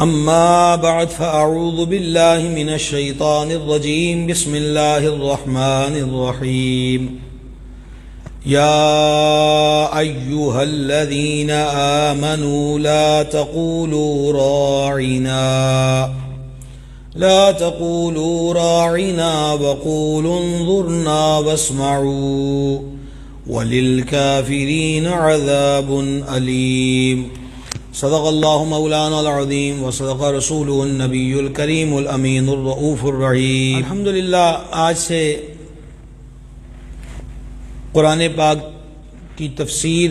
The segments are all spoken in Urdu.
أما بعد فأعوذ بالله من الشيطان الرجيم بسم الله الرحمن الرحيم يا أيها الذين آمنوا لا تقولوا راعنا وقولوا انظرنا واسمعوا وللكافرين عذاب أليم صدق اللہ مولانا العظیم وصدق رسولہ النبی الکریم الامین الرؤوف الرحیم۔ الحمدللہ آج سے قرآن پاک کی تفسیر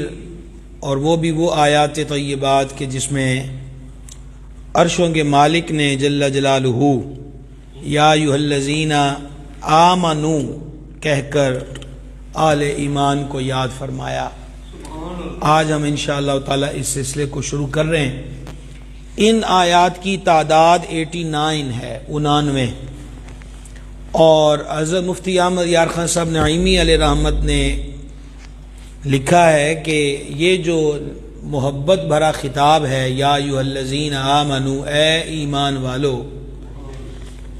اور وہ بھی وہ آیات طیبات کہ جس میں عرشوں کے مالک نے جل جلالہ یا ایھا الذین آمنوا کہہ کر آل ایمان کو یاد فرمایا۔ آج ہم انشاءاللہ تعالی اس سلسلے کو شروع کر رہے ہیں۔ ان آیات کی تعداد 89 ہے، 99، اور حضرت مفتی احمد یار خان صاحب نعیمی علیہ رحمت نے لکھا ہے کہ یہ جو محبت بھرا خطاب ہے یا ایھا الذین آمنوا، اے ایمان والو،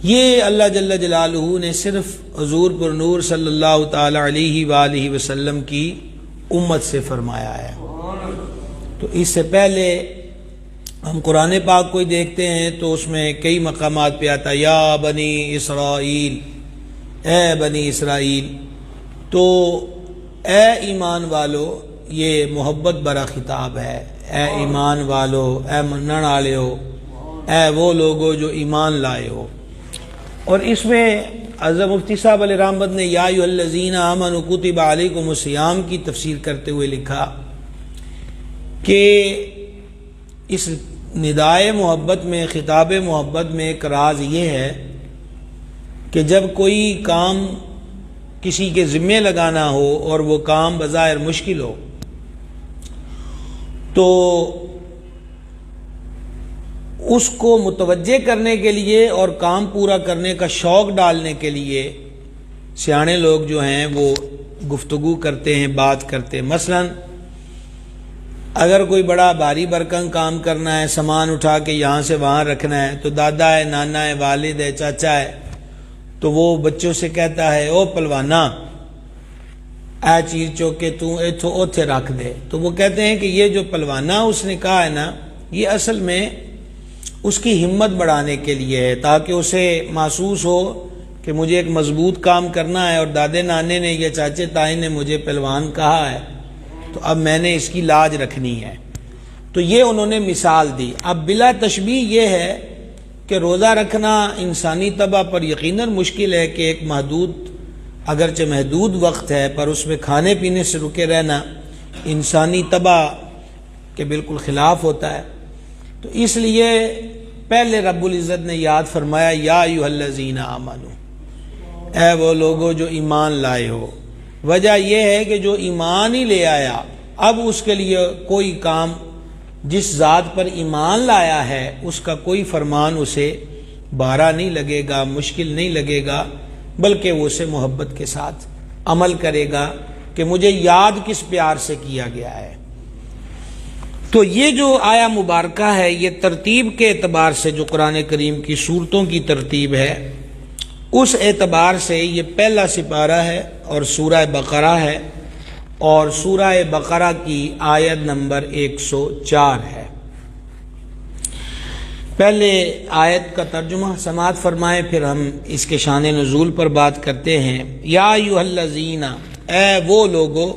یہ اللہ جل جلالہ نے صرف حضور پر نور صلی اللہ تعالی علیہ وآلہ وسلم کی امت سے فرمایا ہے۔ تو اس سے پہلے ہم قرآن پاک کو ہی دیکھتے ہیں تو اس میں کئی مقامات پہ آتا ہے یا بنی اسرائیل، اے بنی اسرائیل۔ تو اے ایمان والو یہ محبت بھرا خطاب ہے، اے ایمان والو، اے منن والو، اے وہ لوگو جو ایمان لائے ہو۔ اور اس میں حضرت مفتی صاحب علیہ رحمت نے یا ایھا الذین آمنوا کتب علیکم الصیام کی تفسیر کرتے ہوئے لکھا کہ اس ندائے محبت میں، خطاب محبت میں ایک راز یہ ہے کہ جب کوئی کام کسی کے ذمے لگانا ہو اور وہ کام بظاہر مشکل ہو تو اس کو متوجہ کرنے کے لیے اور کام پورا کرنے کا شوق ڈالنے کے لیے سیانے لوگ جو ہیں وہ گفتگو کرتے ہیں، بات کرتے ہیں۔ مثلا اگر کوئی بڑا بھاری بھرکم کام کرنا ہے، سامان اٹھا کے یہاں سے وہاں رکھنا ہے، تو دادا ہے، نانا ہے، والد ہے، چاچا ہے، تو وہ بچوں سے کہتا ہے او پلوانا اے چیز چوک کے تو ایتھو اوتھے رکھ دے۔ تو وہ کہتے ہیں کہ یہ جو پلوانا اس نے کہا ہے نا، یہ اصل میں اس کی ہمت بڑھانے کے لیے ہے، تاکہ اسے محسوس ہو کہ مجھے ایک مضبوط کام کرنا ہے اور دادے نانے نے یا چاچے تائی نے مجھے پہلوان کہا ہے تو اب میں نے اس کی لاج رکھنی ہے۔ تو یہ انہوں نے مثال دی۔ اب بلا تشبیہ یہ ہے کہ روزہ رکھنا انسانی طبع پر یقیناً مشکل ہے کہ ایک محدود، اگرچہ محدود وقت ہے، پر اس میں کھانے پینے سے رکے رہنا انسانی طبع کے بالکل خلاف ہوتا ہے۔ تو اس لیے پہلے رب العزت نے یاد فرمایا یا ایھا الذین آمنوا، اے وہ لوگو جو ایمان لائے ہو۔ وجہ یہ ہے کہ جو ایمان ہی لے آیا، اب اس کے لیے کوئی کام جس ذات پر ایمان لایا ہے اس کا کوئی فرمان اسے بھارا نہیں لگے گا، مشکل نہیں لگے گا، بلکہ وہ اسے محبت کے ساتھ عمل کرے گا کہ مجھے یاد کس پیار سے کیا گیا ہے۔ تو یہ جو آیا مبارکہ ہے یہ ترتیب کے اعتبار سے جو قرآن کریم کی سورتوں کی ترتیب ہے اس اعتبار سے یہ پہلا سپارہ ہے اور سورہ بقرہ ہے، اور سورہ بقرہ کی آیت نمبر 104 ہے۔ پہلے آیت کا ترجمہ سماعت فرمائیں، پھر ہم اس کے شان نزول پر بات کرتے ہیں۔ یا ایھا الذین، اے وہ لوگو،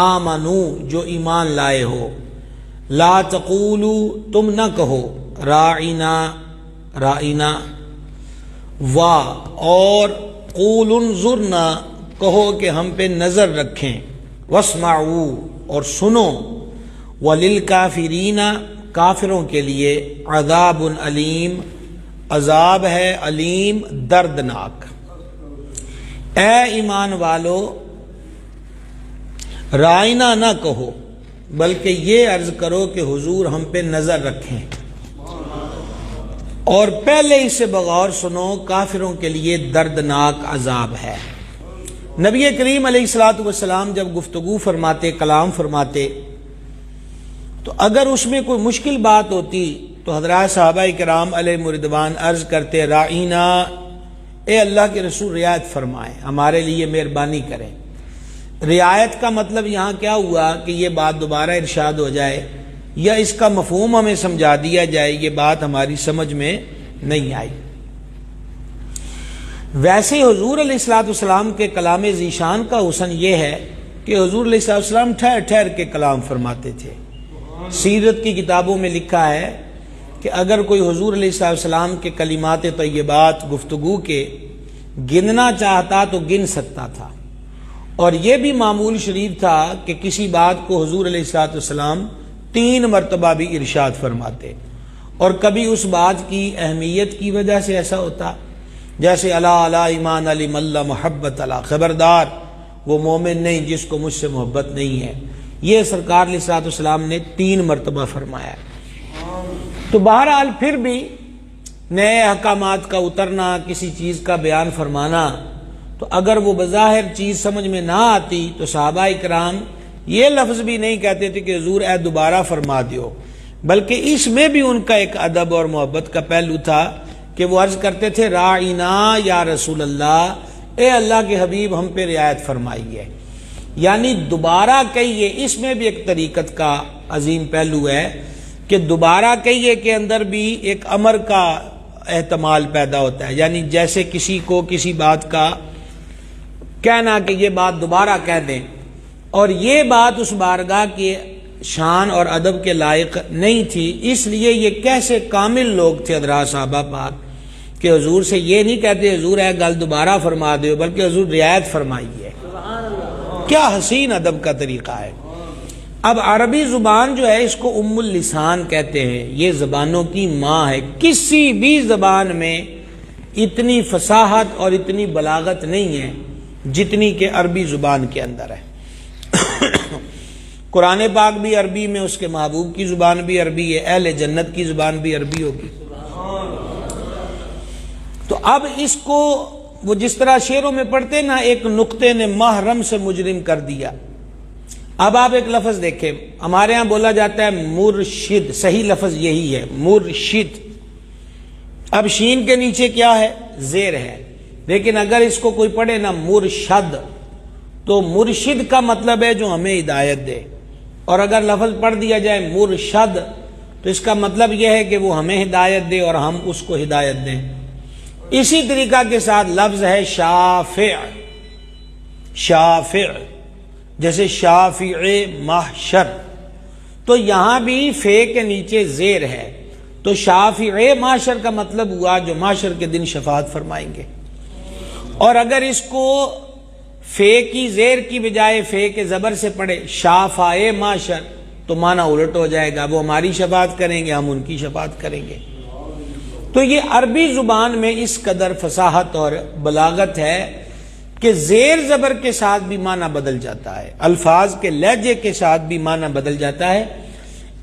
آمنو جو ایمان لائے ہو، لا تقولو تم نہ کہو، رائنا وا، اور قول انظرنا کہو کہ ہم پہ نظر رکھیں، واسمعوا اور سنو، وللکافرین کافروں کے لیے عذاب علیم عذاب ہے علیم دردناک۔ اے ایمان والو رائنا نہ کہو بلکہ یہ عرض کرو کہ حضور ہم پہ نظر رکھیں، اور پہلے اس سے بغور سنو کافروں کے لیے دردناک عذاب ہے۔ نبی کریم علیہ الصلوۃ والسلام جب گفتگو فرماتے، کلام فرماتے، تو اگر اس میں کوئی مشکل بات ہوتی تو حضرات صحابہ کرام علیہ رضوان عرض کرتے رائینا، اے اللہ کے رسول رعایت فرمائیں، ہمارے لیے مہربانی کریں۔ رعایت کا مطلب یہاں کیا ہوا کہ یہ بات دوبارہ ارشاد ہو جائے یا اس کا مفہوم ہمیں سمجھا دیا جائے، یہ بات ہماری سمجھ میں نہیں آئی۔ ویسے حضور علیہ الصلوۃ والسلام کے کلام ذیشان کا حسن یہ ہے کہ حضور علیہ الصلوۃ والسلام ٹھہر ٹھہر کے کلام فرماتے تھے۔ سیرت کی کتابوں میں لکھا ہے کہ اگر کوئی حضور علیہ الصلوۃ والسلام کے کلمات طیبات گفتگو کے گننا چاہتا تو گن سکتا تھا، اور یہ بھی معمول شریف تھا کہ کسی بات کو حضور علیہ الصلوۃ والسلام 3 مرتبہ بھی ارشاد فرماتے، اور کبھی اس بات کی اہمیت کی وجہ سے ایسا ہوتا جیسے الا الا ایمان علی مل محبت اللہ، خبردار وہ مومن نہیں جس کو مجھ سے محبت نہیں ہے، یہ سرکار علیہ الصلوۃ والسلام نے 3 مرتبہ فرمایا۔ تو بہرحال پھر بھی نئے احکامات کا اترنا، کسی چیز کا بیان فرمانا، تو اگر وہ بظاہر چیز سمجھ میں نہ آتی تو صحابہ کرام یہ لفظ بھی نہیں کہتے تھے کہ حضور اے دوبارہ فرما دیو، بلکہ اس میں بھی ان کا ایک ادب اور محبت کا پہلو تھا کہ وہ عرض کرتے تھے راعینا یا رسول اللہ، اے اللہ کے حبیب ہم پہ رعایت فرمائیے، یعنی دوبارہ کہیے۔ اس میں بھی ایک طریقت کا عظیم پہلو ہے کہ دوبارہ کہیے کے اندر بھی ایک امر کا احتمال پیدا ہوتا ہے، یعنی جیسے کسی کو کسی بات کا کہنا کہ یہ بات دوبارہ کہہ دیں، اور یہ بات اس بارگاہ کے شان اور ادب کے لائق نہیں تھی، اس لیے یہ کیسے کامل لوگ تھے حضرات صحابہ پاک کہ حضور سے یہ نہیں کہتے حضور ہے گل دوبارہ فرما دو، بلکہ حضور رعایت فرمائیے۔ کیا حسین ادب کا طریقہ ہے۔ اب عربی زبان جو ہے اس کو ام اللسان کہتے ہیں، یہ زبانوں کی ماں ہے، کسی بھی زبان میں اتنی فصاحت اور اتنی بلاغت نہیں ہے جتنی کہ عربی زبان کے اندر ہے۔ قرآن پاک بھی عربی میں، اس کے محبوب کی زبان بھی عربی ہے، اہل جنت کی زبان بھی عربی ہوگی۔ تو اب اس کو وہ جس طرح شعروں میں پڑھتے نا، ایک نقطے نے محرم سے مجرم کر دیا۔ اب آپ ایک لفظ دیکھیں، ہمارے ہاں بولا جاتا ہے مرشد، صحیح لفظ یہی ہے مرشد۔ اب شین کے نیچے کیا ہے؟ زیر ہے، لیکن اگر اس کو کوئی پڑھے نا مرشد، تو مرشد کا مطلب ہے جو ہمیں ہدایت دے، اور اگر لفظ پڑھ دیا جائے مرشد تو اس کا مطلب یہ ہے کہ وہ ہمیں ہدایت دے اور ہم اس کو ہدایت دیں۔ اسی طریقہ کے ساتھ لفظ ہے شافع، شافع جیسے شافع محشر، تو یہاں بھی فے کے نیچے زیر ہے، تو شافع محشر کا مطلب ہوا جو محشر کے دن شفاعت فرمائیں گے۔ اور اگر اس کو فے کی زیر کی بجائے فے کے زبر سے پڑھے شافع محشر تو معنی الٹ ہو جائے گا، وہ ہماری شفاعت کریں گے، ہم ان کی شفاعت کریں گے۔ تو یہ عربی زبان میں اس قدر فصاحت اور بلاغت ہے کہ زیر زبر کے ساتھ بھی معنی بدل جاتا ہے، الفاظ کے لہجے کے ساتھ بھی معنی بدل جاتا ہے۔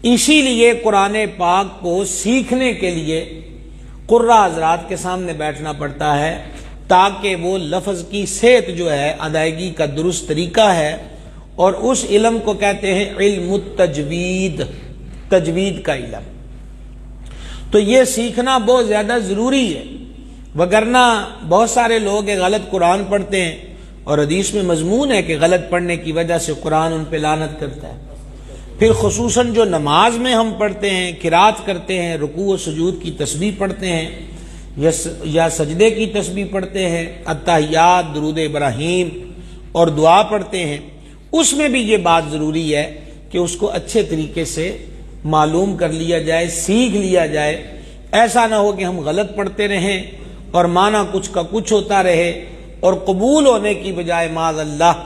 اسی لیے قرآن پاک کو سیکھنے کے لیے قراء حضرات کے سامنے بیٹھنا پڑتا ہے تاکہ وہ لفظ کی صحت جو ہے ادائیگی کا درست طریقہ ہے، اور اس علم کو کہتے ہیں علم التجوید، تجوید کا علم۔ تو یہ سیکھنا بہت زیادہ ضروری ہے، وگرنہ بہت سارے لوگ غلط قرآن پڑھتے ہیں، اور حدیث میں مضمون ہے کہ غلط پڑھنے کی وجہ سے قرآن ان پہ لعنت کرتا ہے۔ پھر خصوصاً جو نماز میں ہم پڑھتے ہیں، قرات کرتے ہیں، رکوع و سجود کی تسبیح پڑھتے ہیں یا سجدے کی تسبیح پڑھتے ہیں، التحیات، درود ابراہیم اور دعا پڑھتے ہیں، اس میں بھی یہ بات ضروری ہے کہ اس کو اچھے طریقے سے معلوم کر لیا جائے، سیکھ لیا جائے۔ ایسا نہ ہو کہ ہم غلط پڑھتے رہیں اور معنی کچھ کا کچھ ہوتا رہے، اور قبول ہونے کی بجائے معاذ اللہ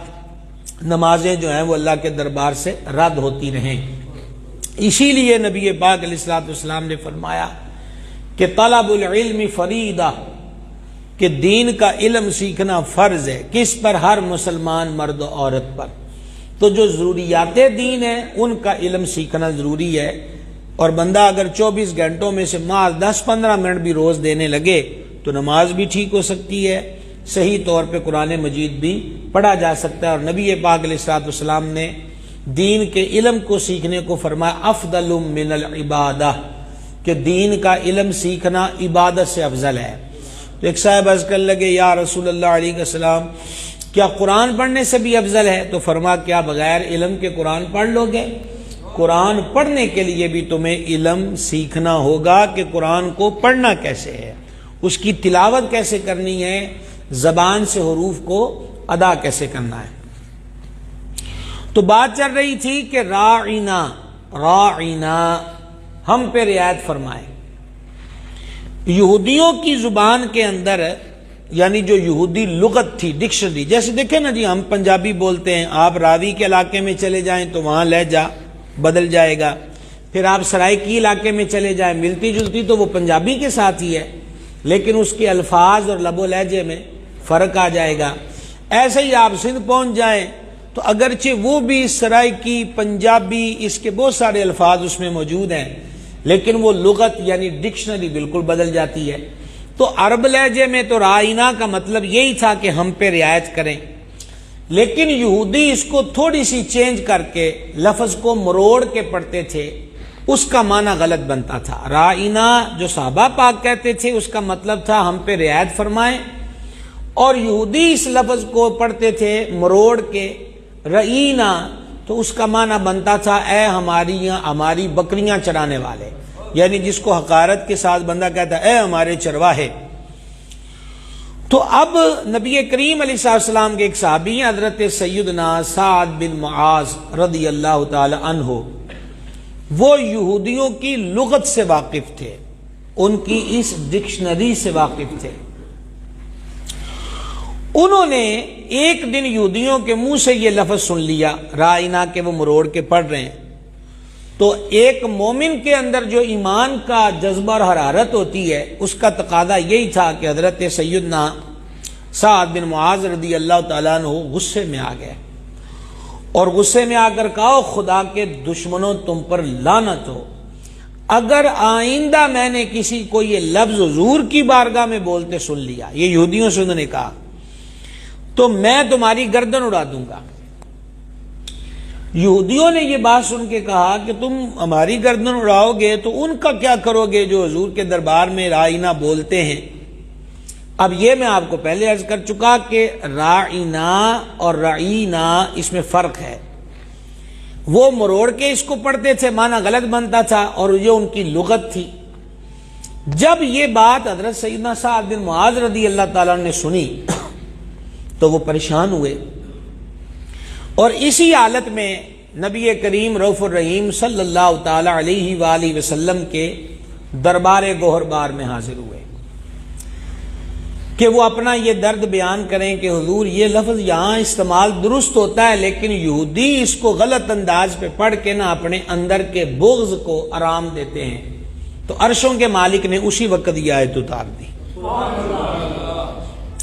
نمازیں جو ہیں وہ اللہ کے دربار سے رد ہوتی رہیں۔ اسی لیے نبی پاک علیہ الصلوۃ والسلام نے فرمایا کہ طلب العلم فریضہ، کہ دین کا علم سیکھنا فرض ہے، کس پر؟ ہر مسلمان مرد و عورت پر۔ تو جو ضروریات دین ہیں ان کا علم سیکھنا ضروری ہے، اور بندہ اگر 24 گھنٹوں میں سے ماہ 10-15 منٹ بھی روز دینے لگے تو نماز بھی ٹھیک ہو سکتی ہے، صحیح طور پہ قرآن مجید بھی پڑھا جا سکتا ہے۔ اور نبی پاک علیہ الصلوۃ والسلام نے دین کے علم کو سیکھنے کو فرمایا افضل من العبادہ، کہ دین کا علم سیکھنا عبادت سے افضل ہے۔ تو ایک صاحب عرض کرنے لگے یا رسول اللہ علیہ السلام کیا قرآن پڑھنے سے بھی افضل ہے؟ تو فرما کیا بغیر علم کے قرآن پڑھ لو گے؟ قرآن پڑھنے کے لیے بھی تمہیں علم سیکھنا ہوگا کہ قرآن کو پڑھنا کیسے ہے، اس کی تلاوت کیسے کرنی ہے، زبان سے حروف کو ادا کیسے کرنا ہے۔ تو بات چل رہی تھی کہ راعنا ہم پہ رعایت فرمائے۔ یہودیوں کی زبان کے اندر یعنی جو یہودی لغت تھی، ڈکشنری، جیسے دیکھیں نا جی ہم پنجابی بولتے ہیں، آپ راوی کے علاقے میں چلے جائیں تو وہاں لہجہ بدل جائے گا، پھر آپ سرائکی علاقے میں چلے جائیں ملتی جلتی تو وہ پنجابی کے ساتھ ہی ہے، لیکن اس کے الفاظ اور لب و لہجے میں فرق آ جائے گا۔ ایسے ہی آپ سندھ پہنچ جائیں تو اگرچہ وہ بھی سرائکی، پنجابی، اس کے بہت سارے الفاظ اس میں موجود ہیں، لیکن وہ لغت یعنی ڈکشنری بالکل بدل جاتی ہے۔ تو عرب لہجے میں تو رائنا کا مطلب یہی تھا کہ ہم پہ رعایت کریں، لیکن یہودی اس کو تھوڑی سی چینج کر کے لفظ کو مروڑ کے پڑھتے تھے، اس کا معنی غلط بنتا تھا۔ رائنا جو صحابہ پاک کہتے تھے اس کا مطلب تھا ہم پہ رعایت فرمائیں، اور یہودی اس لفظ کو پڑھتے تھے مروڑ کے رعینا، تو اس کا معنی بنتا تھا اے ہماری بکریاں چرانے والے، یعنی جس کو حقارت کے ساتھ بندہ کہتا ہے اے ہمارے چرواہے۔ تو اب نبی کریم علیہ السلام کے ایک صحابی ہیں حضرت سیدنا سعد بن معاذ رضی اللہ تعالی عنہ، وہ یہودیوں کی لغت سے واقف تھے، ان کی اس ڈکشنری سے واقف تھے۔ انہوں نے ایک دن یہودیوں کے منہ سے یہ لفظ سن لیا رائنا کے وہ مروڑ کے پڑھ رہے ہیں، تو ایک مومن کے اندر جو ایمان کا جذبہ اور حرارت ہوتی ہے اس کا تقاضا یہی تھا کہ حضرت سیدنا سعد بن معاذ رضی اللہ تعالیٰ عنہ غصے میں آ گئے، اور غصے میں آ کر کہا خدا کے دشمنوں تم پر لعنت ہو، اگر آئندہ میں نے کسی کو یہ لفظ حضور کی بارگاہ میں بولتے سن لیا، یہ یہودیوں سے انہوں نے کہا، تو میں تمہاری گردن اڑا دوں گا۔ یہودیوں نے یہ بات سن کے کہا کہ تم ہماری گردن اڑاؤ گے تو ان کا کیا کرو گے جو حضور کے دربار میں رائنا بولتے ہیں؟ اب یہ میں آپ کو پہلے عرض کر چکا کہ رائنا اور رعینا اس میں فرق ہے، وہ مروڑ کے اس کو پڑھتے تھے، معنی غلط بنتا تھا، اور یہ ان کی لغت تھی۔ جب یہ بات حضرت سیدنا سعد بن معاذ رضی اللہ تعالیٰ نے سنی تو وہ پریشان ہوئے، اور اسی حالت میں نبی کریم رؤوف الرحیم صلی اللہ تعالی علیہ وآلہ وسلم کے دربار گوہر بار میں حاضر ہوئے کہ وہ اپنا یہ درد بیان کریں کہ حضور یہ لفظ یہاں استعمال درست ہوتا ہے، لیکن یہودی اس کو غلط انداز پہ پڑھ کے نہ اپنے اندر کے بغض کو آرام دیتے ہیں۔ تو عرشوں کے مالک نے اسی وقت یہ آیت اتار دی،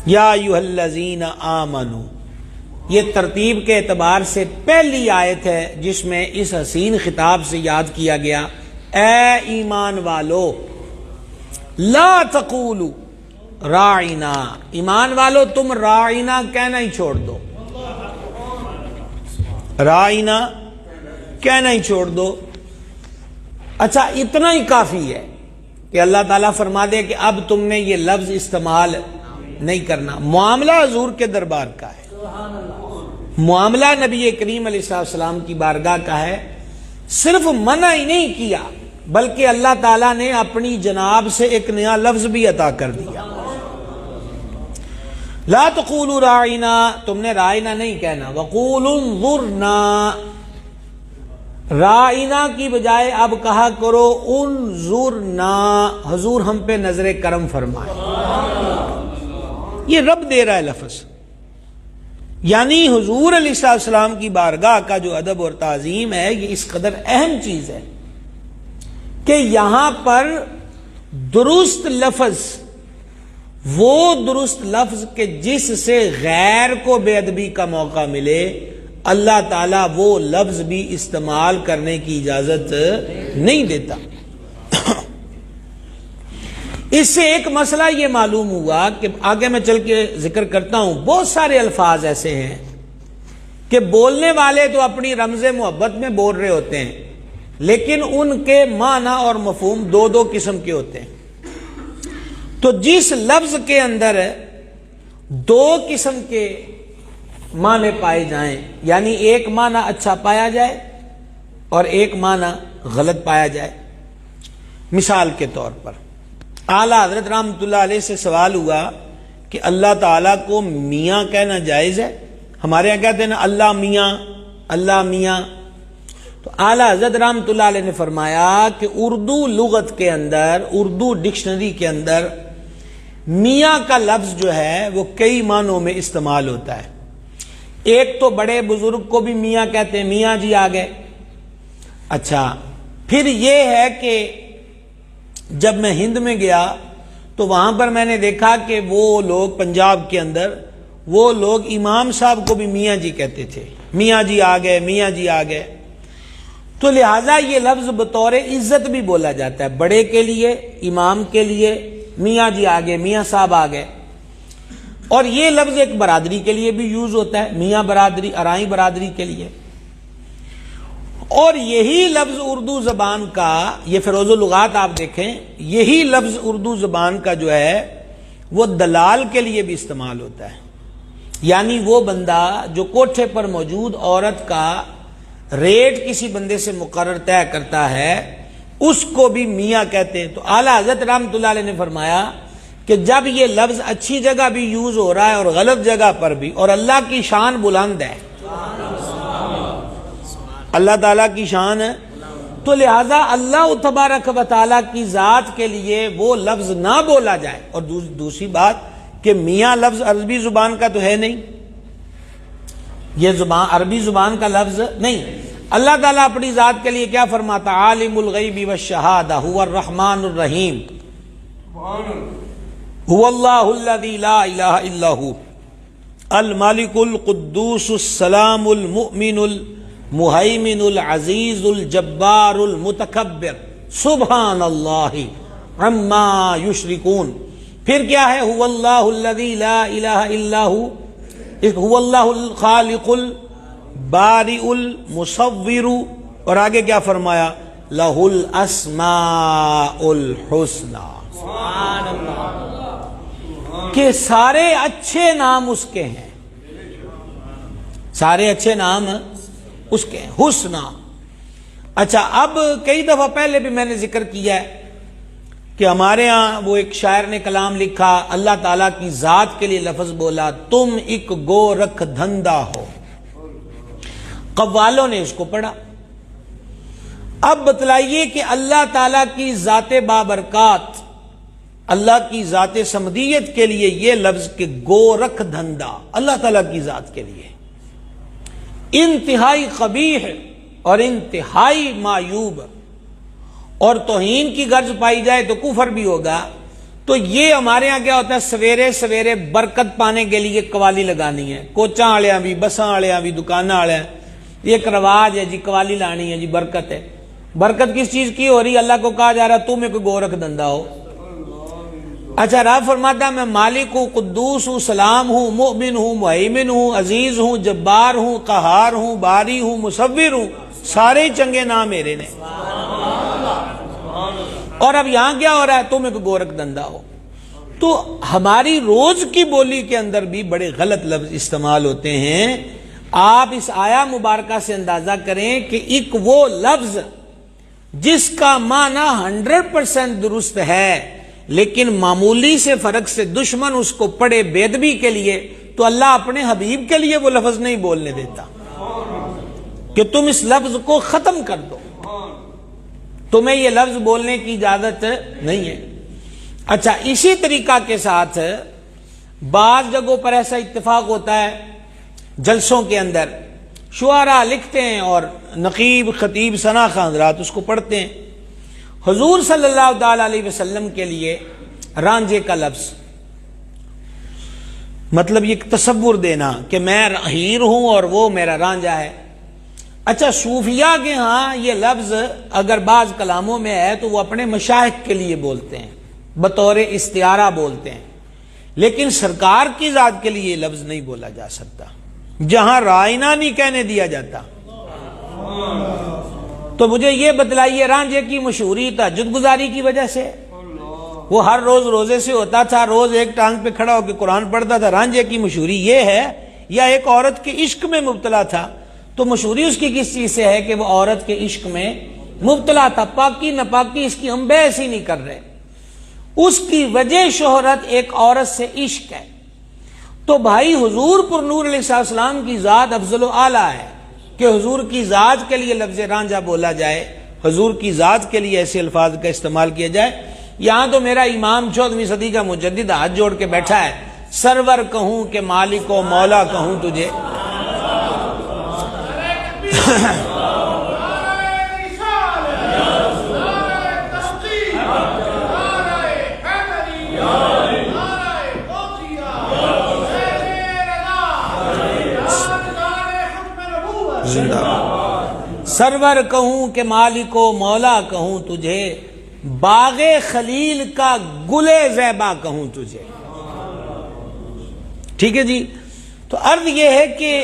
یا ایھا الذین آمنوا، یہ ترتیب کے اعتبار سے پہلی آیت ہے جس میں اس حسین خطاب سے یاد کیا گیا، اے ایمان والو لا تقولوا راعنا، ایمان والو تم راعنا کہنا ہی چھوڑ دو، راعنا کہنا ہی چھوڑ دو۔ اچھا اتنا ہی کافی ہے کہ اللہ تعالیٰ فرما دے کہ اب تم نے یہ لفظ استعمال نہیں کرنا۔ معاملہ حضور کے دربار کا ہے، معاملہ نبی کریم علیہ السلام کی بارگاہ کا ہے، صرف منع ہی نہیں کیا بلکہ اللہ تعالیٰ نے اپنی جناب سے ایک نیا لفظ بھی عطا کر دیا، لا تقولوا راعنا، تم نے راعنا نہیں کہنا، وقولوا انظرنا، راعنا کی بجائے اب کہا کرو انظرنا، حضور ہم پہ نظر کرم فرمائے۔ یہ رب دے رہا ہے لفظ، یعنی حضور علیہ السلام کی بارگاہ کا جو ادب اور تعظیم ہے یہ اس قدر اہم چیز ہے کہ یہاں پر درست لفظ، وہ درست لفظ کہ جس سے غیر کو بے ادبی کا موقع ملے، اللہ تعالیٰ وہ لفظ بھی استعمال کرنے کی اجازت نہیں دیتا۔ اس سے ایک مسئلہ یہ معلوم ہوا کہ آگے میں چل کے ذکر کرتا ہوں، بہت سارے الفاظ ایسے ہیں کہ بولنے والے تو اپنی رمز محبت میں بول رہے ہوتے ہیں، لیکن ان کے معنی اور مفہوم دو دو قسم کے ہوتے ہیں۔ تو جس لفظ کے اندر دو قسم کے معنی پائے جائیں، یعنی ایک معنی اچھا پایا جائے اور ایک معنی غلط پایا جائے، مثال کے طور پر اعلیٰ حضرت رحمۃ اللہ علیہ سے سوال ہوا کہ اللہ تعالیٰ کو میاں کہنا جائز ہے؟ ہمارے یہاں کہتے ہیں نا اللہ میاں، اللہ میاں۔ تو اعلیٰ حضرت رحمۃ اللہ علیہ نے فرمایا کہ اردو لغت کے اندر، اردو ڈکشنری کے اندر میاں کا لفظ جو ہے وہ کئی معنوں میں استعمال ہوتا ہے۔ ایک تو بڑے بزرگ کو بھی میاں کہتے ہیں، میاں جی آ گئے۔ اچھا، پھر یہ ہے کہ جب میں ہند میں گیا تو وہاں پر میں نے دیکھا کہ وہ لوگ پنجاب کے اندر، وہ لوگ امام صاحب کو بھی میاں جی کہتے تھے، میاں جی آ گئے، میاں جی آ گئے۔ تو لہٰذا یہ لفظ بطور عزت بھی بولا جاتا ہے، بڑے کے لیے، امام کے لیے میاں جی آ گئے، میاں صاحب آ گئے۔ اور یہ لفظ ایک برادری کے لیے بھی یوز ہوتا ہے، میاں برادری، ارائی برادری کے لیے۔ اور یہی لفظ اردو زبان کا، یہ فیروز اللغات آپ دیکھیں، یہی لفظ اردو زبان کا جو ہے وہ دلال کے لیے بھی استعمال ہوتا ہے، یعنی وہ بندہ جو کوٹھے پر موجود عورت کا ریٹ کسی بندے سے مقرر طے کرتا ہے، اس کو بھی میاں کہتے ہیں۔ تو اعلیٰ حضرت رحمۃ اللہ علیہ نے فرمایا کہ جب یہ لفظ اچھی جگہ بھی یوز ہو رہا ہے اور غلط جگہ پر بھی، اور اللہ کی شان بلند ہے، اللہ تعالیٰ کی شان ہے، تو لہذا اللہ تبارک و تعالیٰ کی ذات کے لیے وہ لفظ نہ بولا جائے۔ اور دوسری بات کہ میاں لفظ عربی زبان کا تو ہے نہیں، یہ زبان عربی زبان کا لفظ نہیں۔ اللہ تعالیٰ اپنی ذات کے لیے کیا فرماتا؟ عالم الغیب والشہادہ هو الرحمن الرحیم، هو اللہ الذی لا الہ الا هو المالک القدوس السلام المؤمن المہیمن العزیز الجبار المتکبر سبحان اللہ عما یشرکون۔ پھر کیا ہے؟ هو اللہ الذی لا الہ الا هو، هو اللہ الخالق البارئ المصور، اور آگے کیا فرمایا؟ لہ الاسماء الحسنی، سبحان اللہ، کہ سارے اچھے نام اس کے ہیں، سارے اچھے نام اس کے ہیں، حسنہ۔ اچھا، اب کئی دفعہ پہلے بھی میں نے ذکر کیا ہے کہ ہمارے ہاں وہ ایک شاعر نے کلام لکھا، اللہ تعالیٰ کی ذات کے لیے لفظ بولا، تم ایک گورکھ دھندا ہو، قوالوں نے اس کو پڑھا۔ اب بتلائیے کہ اللہ تعالیٰ کی ذات بابرکات، اللہ کی ذات سمدیت کے لیے یہ لفظ کہ گورکھ دھندا، اللہ تعالیٰ کی ذات کے لیے انتہائی قبیح اور انتہائی معیوب، اور توہین کی غرض پائی جائے تو کفر بھی ہوگا۔ تو یہ ہمارے ہاں کیا ہوتا ہے؟ سویرے سویرے برکت پانے کے لیے قوالی لگانی ہے، کوچاں والے بھی، بساں والے بھی، دکاناں والے، ایک رواج ہے جی، قوالی لانی ہے جی، برکت ہے۔ برکت کس چیز کی ہو رہی؟ اللہ کو کہا جا رہا تم ایک گورکھ دھندا ہو۔ اچھا، رب فرماتا ہے میں مالک ہوں، قدوس ہوں، سلام ہوں، مؤمن ہوں، مہیمن ہوں، عزیز ہوں، جبار ہوں، قہار ہوں، باری ہوں، مصور ہوں، سارے چنگے نام میرے نے۔ اور اب یہاں کیا ہو رہا ہے؟ تم ایک گورکھ دھندا ہو۔ تو ہماری روز کی بولی کے اندر بھی بڑے غلط لفظ استعمال ہوتے ہیں۔ آپ اس آیا مبارکہ سے اندازہ کریں کہ ایک وہ لفظ جس کا معنی 100% درست ہے، لیکن معمولی سے فرق سے دشمن اس کو پڑھے بے ادبی کے لیے، تو اللہ اپنے حبیب کے لیے وہ لفظ نہیں بولنے دیتا کہ تم اس لفظ کو ختم کر دو، تمہیں یہ لفظ بولنے کی اجازت نہیں ہے۔ اچھا، اسی طریقہ کے ساتھ بعض جگہوں پر ایسا اتفاق ہوتا ہے، جلسوں کے اندر شعراء لکھتے ہیں اور نقیب خطیب ثنا خواں حضرات اس کو پڑھتے ہیں، حضور صلی اللہ تعالی علیہ وسلم کے لیے رانجھے کا لفظ، مطلب یہ تصور دینا کہ میں ہیر ہوں اور وہ میرا رانجھا ہے۔ اچھا، صوفیاء کے ہاں یہ لفظ اگر بعض کلاموں میں ہے تو وہ اپنے مشائخ کے لیے بولتے ہیں، بطور استعارہ بولتے ہیں، لیکن سرکار کی ذات کے لیے یہ لفظ نہیں بولا جا سکتا، جہاں رائنا نہیں کہنے دیا جاتا، تو مجھے یہ بتلائیے رانجھے کی مشہوری تہجد گزاری کی وجہ سے؟ وہ ہر روز روزے سے ہوتا تھا، روز ایک ٹانگ پہ کھڑا ہو کے قرآن پڑھتا تھا، رانجھے کی مشہوری یہ ہے؟ یا ایک عورت کے عشق میں مبتلا تھا؟ تو مشہوری اس کی کس چیز سے ہے کہ وہ عورت کے عشق میں مبتلا تھا؟ پاکی نپاکی اس کی ہم بحث ہی نہیں کر رہے، اس کی وجہ شہرت ایک عورت سے عشق ہے۔ تو بھائی حضور پر نور علیہ السلام کی ذات افضل و اعلیٰ ہے کہ حضور کی ذات کے لیے لفظ رانجھا بولا جائے، حضور کی ذات کے لیے ایسے الفاظ کا استعمال کیا جائے۔ یہاں تو میرا امام 14ویں صدی کا مجدد ہاتھ جوڑ کے بیٹھا ہے، سرور کہوں کہ مالک و مولا کہوں تجھے۔ سرور کہوں کہ مالک و مولا کہوں تجھے، باغ خلیل کا گل زیبا کہوں تجھے۔ ٹھیک ہے جی؟ تو عرض یہ ہے کہ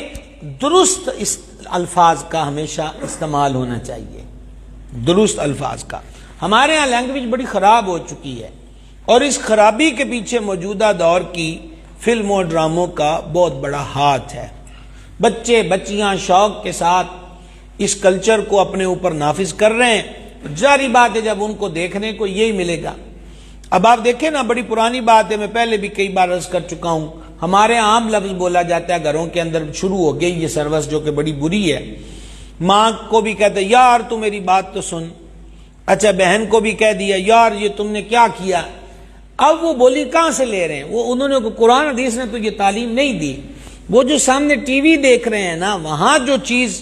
درست الفاظ کا ہمیشہ استعمال ہونا چاہیے، درست الفاظ کا۔ ہمارے ہاں لینگویج بڑی خراب ہو چکی ہے، اور اس خرابی کے پیچھے موجودہ دور کی فلموں ڈراموں کا بہت بڑا ہاتھ ہے۔ بچے بچیاں شوق کے ساتھ اس کلچر کو اپنے اوپر نافذ کر رہے ہیں، جاری بات ہے جب ان کو دیکھنے کو یہی ملے گا۔ اب آپ دیکھیں نا، بڑی پرانی بات ہے، میں پہلے بھی کئی بار عرض کر چکا ہوں، ہمارے عام لفظ بولا جاتا ہے گھروں کے اندر، شروع ہو گئی یہ سروس جو کہ بڑی بری ہے۔ ماں کو بھی کہتے یار تو میری بات تو سن، اچھا بہن کو بھی کہہ دیا یار یہ تم نے کیا کیا۔ اب وہ بولی کہاں سے لے رہے ہیں؟ وہ انہوں نے قرآن حدیث نے تو یہ تعلیم نہیں دی، وہ جو سامنے ٹی وی دیکھ رہے ہیں نا، وہاں جو چیز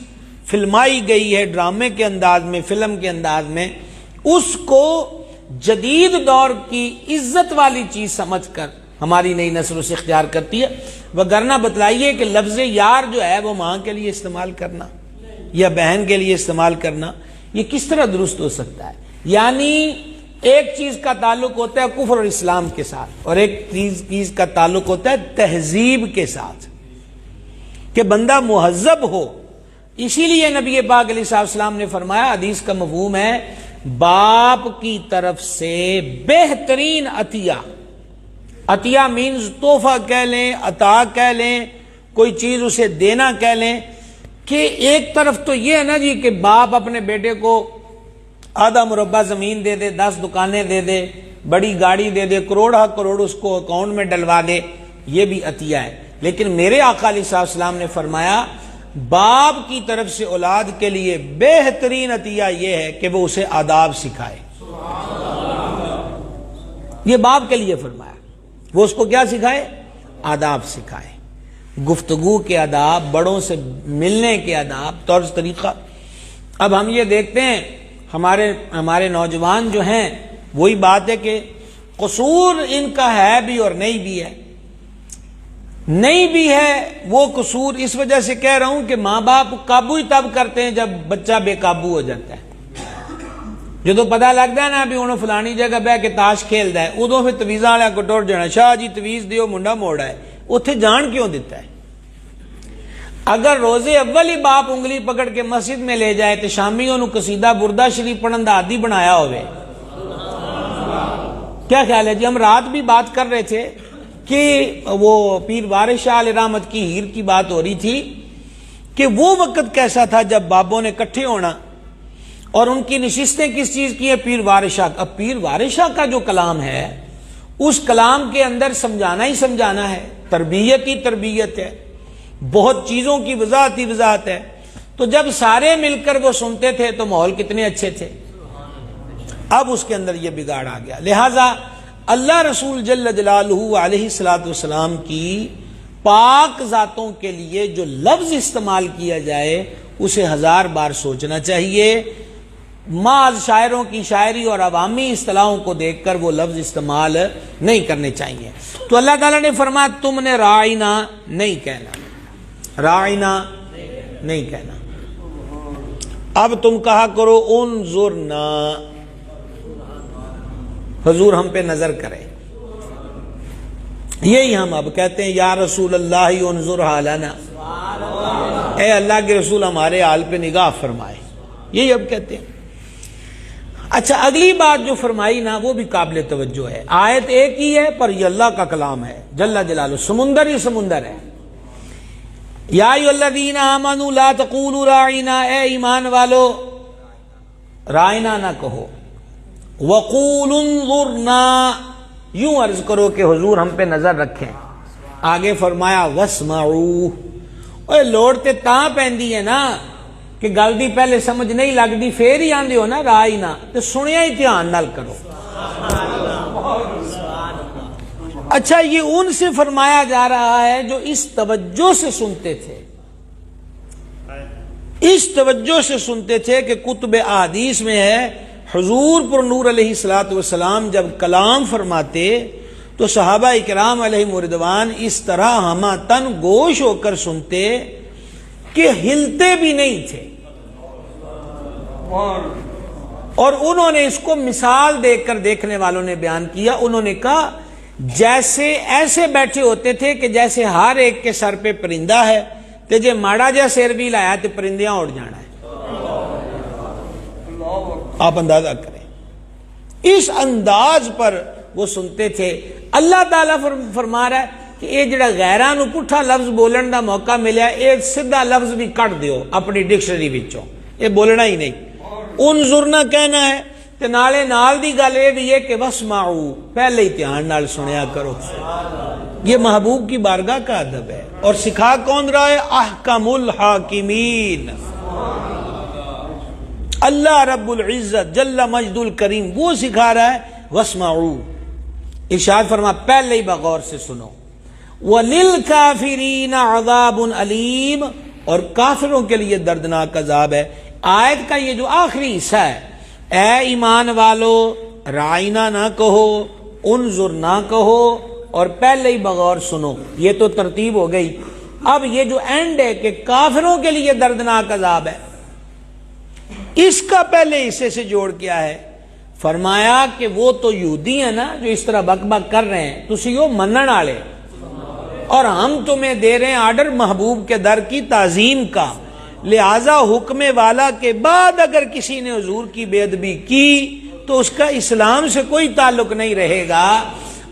فلمائی گئی ہے ڈرامے کے انداز میں، فلم کے انداز میں، اس کو جدید دور کی عزت والی چیز سمجھ کر ہماری نئی نسل اسے اختیار کرتی ہے۔ وگرنہ بتلائیے کہ لفظ یار جو ہے وہ ماں کے لیے استعمال کرنا یا بہن کے لیے استعمال کرنا، یہ کس طرح درست ہو سکتا ہے؟ یعنی ایک چیز کا تعلق ہوتا ہے کفر اور اسلام کے ساتھ، اور ایک چیز کا تعلق ہوتا ہے تہذیب کے ساتھ، کہ بندہ مہذب ہو۔ اسی لیے نبی پاک علیہ السلام نے فرمایا، حدیث کا مفہوم ہے، باپ کی طرف سے بہترین عطیہ، عطیہ مینز تحفہ کہہ لیں، عطا کہہ لیں، کوئی چیز اسے دینا کہہ لیں، کہ ایک طرف تو یہ ہے نا جی کہ باپ اپنے بیٹے کو آدھا مربع زمین دے دے، 10 دکانیں دے دے، بڑی گاڑی دے دے، کروڑ کروڑ اس کو اکاؤنٹ میں ڈلوا دے، یہ بھی عطیہ ہے۔ لیکن میرے آقا علیہ السلام نے فرمایا باپ کی طرف سے اولاد کے لیے بہترین عطیہ یہ ہے کہ وہ اسے آداب سکھائے۔ یہ باپ کے لیے فرمایا، وہ اس کو کیا سکھائے؟ آداب سکھائے، گفتگو کے آداب، بڑوں سے ملنے کے آداب، طرز طریقہ۔ اب ہم یہ دیکھتے ہیں ہمارے نوجوان جو ہیں، وہی بات ہے کہ قصور ان کا ہے بھی اور نہیں بھی ہے۔ نہیں بھی ہے وہ قصور اس وجہ سے کہہ رہا ہوں کہ ماں باپ قابو ہی تب کرتے ہیں جب بچہ بے قابو ہو جاتا ہے۔ جدو پتہ لگتا ہے نا بھی انہوں فلانی جگہ بہ کے تاش کھیلتا ہے، ادو پھر تویزاں والا کو ٹر جانا، شاہ جی تویز دیو منڈا موڑا ہے، اتنے جان کیوں دیتا ہے؟ اگر روزے اول ہی باپ انگلی پکڑ کے مسجد میں لے جائے تو شامی انہوں قصیدہ بردہ شریف پڑھن دا عادی بنایا ہوئے، کیا خیال ہے جی؟ ہم رات بھی بات کر رہے تھے کہ وہ پیر وارث شاہ علیہ رحمت کی ہیر کی بات ہو رہی تھی کہ وہ وقت کیسا تھا جب بابوں نے کٹھے ہونا، اور ان کی نشستیں کس چیز کی ہے؟ پیر وارث شاہ۔ اب پیر وارث شاہ کا جو کلام ہے، اس کلام کے اندر سمجھانا ہی سمجھانا ہے، تربیت ہی تربیت ہے، بہت چیزوں کی وضاحت ہی وضاحت ہے۔ تو جب سارے مل کر وہ سنتے تھے تو ماحول کتنے اچھے تھے۔ اب اس کے اندر یہ بگاڑ آ گیا، لہذا اللہ رسول جل جلالہ علیہ السلام کی پاک ذاتوں کے لیے جو لفظ استعمال کیا جائے اسے 1000 بار سوچنا چاہیے۔ محض شاعروں کی شاعری اور عوامی اصطلاحوں کو دیکھ کر وہ لفظ استعمال نہیں کرنے چاہیے۔ تو اللہ تعالیٰ نے فرمایا تم نے راعینا نہیں کہنا، راعینا نہیں کہنا، اب تم کہا کرو انظرنا، حضور ہم پہ نظر کرے۔ یہی ہم اب کہتے ہیں یا رسول اللہ انظر حالنا، اے اللہ کے رسول ہمارے حال پہ نگاہ فرمائے۔ یہی اب کہتے ہیں۔ اچھا اگلی بات جو فرمائی نا وہ بھی قابل توجہ ہے، آیت ایک ہی ہے پر یہ اللہ کا کلام ہے جل جلالہ، سمندر ہی سمندر ہے۔ یا ایھا الذین آمنوا لا تقولوا راعنا، اے ایمان والو رائنا نہ کہو، وقولوا انظرنا، یوں عرض کرو کہ حضور ہم پہ نظر رکھیں۔ آگے فرمایا واسمعوا، اوے لوڑتے تاں پیندی ہے نا کہ گل دی پہلے سمجھ نہیں لگدی پھر ہی آندے ہو نا رائنا، تو سنیا ہی دھیان نال کرو۔ اچھا یہ ان سے فرمایا جا رہا ہے جو اس توجہ سے سنتے تھے، اس توجہ سے سنتے تھے کہ کتب احادیث میں ہے حضور پر نور علیہ الصلوۃ والسلام جب کلام فرماتے تو صحابہ کرام علیہم رضوان اس طرح ہمہ تن گوش ہو کر سنتے کہ ہلتے بھی نہیں تھے، اور انہوں نے اس کو مثال دے کر دیکھنے والوں نے بیان کیا، انہوں نے کہا جیسے ایسے بیٹھے ہوتے تھے کہ جیسے ہر ایک کے سر پہ پرندہ ہے تے جے ماڑا جا سر بھی لایا تے پرندیاں اڑ جانا ہے۔ آپ اندازہ کریں اس انداز پر وہ سنتے تھے۔ اللہ تعالیٰ فرما رہا ہے کہ یہ جڑا غیراں نو پٹھا لفظ بولن دا موقع ملیا، یہ سیدھا لفظ بھی کٹ دیو اپنی ڈکشنری وچوں، یہ بولنا ہی نہیں، انظرنا کہنا ہے، تے نالے نال دی گل یہ بھی ہے کہ واسمعوا، پہلے ہی دھیان نال سنیا کرو۔ یہ محبوب کی بارگاہ کا ادب ہے، اور سکھا کون رہا ہے؟ احکم الحاکمین، اللہ رب العزت جل مجد الکریم، وہ سکھا رہا ہے واسمعوا، ارشاد فرما پہلے ہی بغور سے سنو۔ وَلِلْكَافِرِينَ عَذَابٌ عَلِيمٌ، اور کافروں کے لیے دردناک عذاب ہے۔ آیت کا یہ جو آخری حصہ ہے، اے ایمان والو رائنا نہ کہو، انظر نہ کہو، اور پہلے ہی بغور سنو، یہ تو ترتیب ہو گئی۔ اب یہ جو اینڈ ہے کہ کافروں کے لیے دردناک عذاب ہے، اس کا پہلے حصے سے جوڑ کیا ہے؟ فرمایا کہ وہ تو یہودی ہیں نا جو اس طرح بک بک کر رہے ہیں، تسی وہ منن والے، اور ہم تمہیں دے رہے ہیں آرڈر محبوب کے در کی تعظیم کا، لہذا حکم والا کے بعد اگر کسی نے حضور کی بے ادبی کی تو اس کا اسلام سے کوئی تعلق نہیں رہے گا،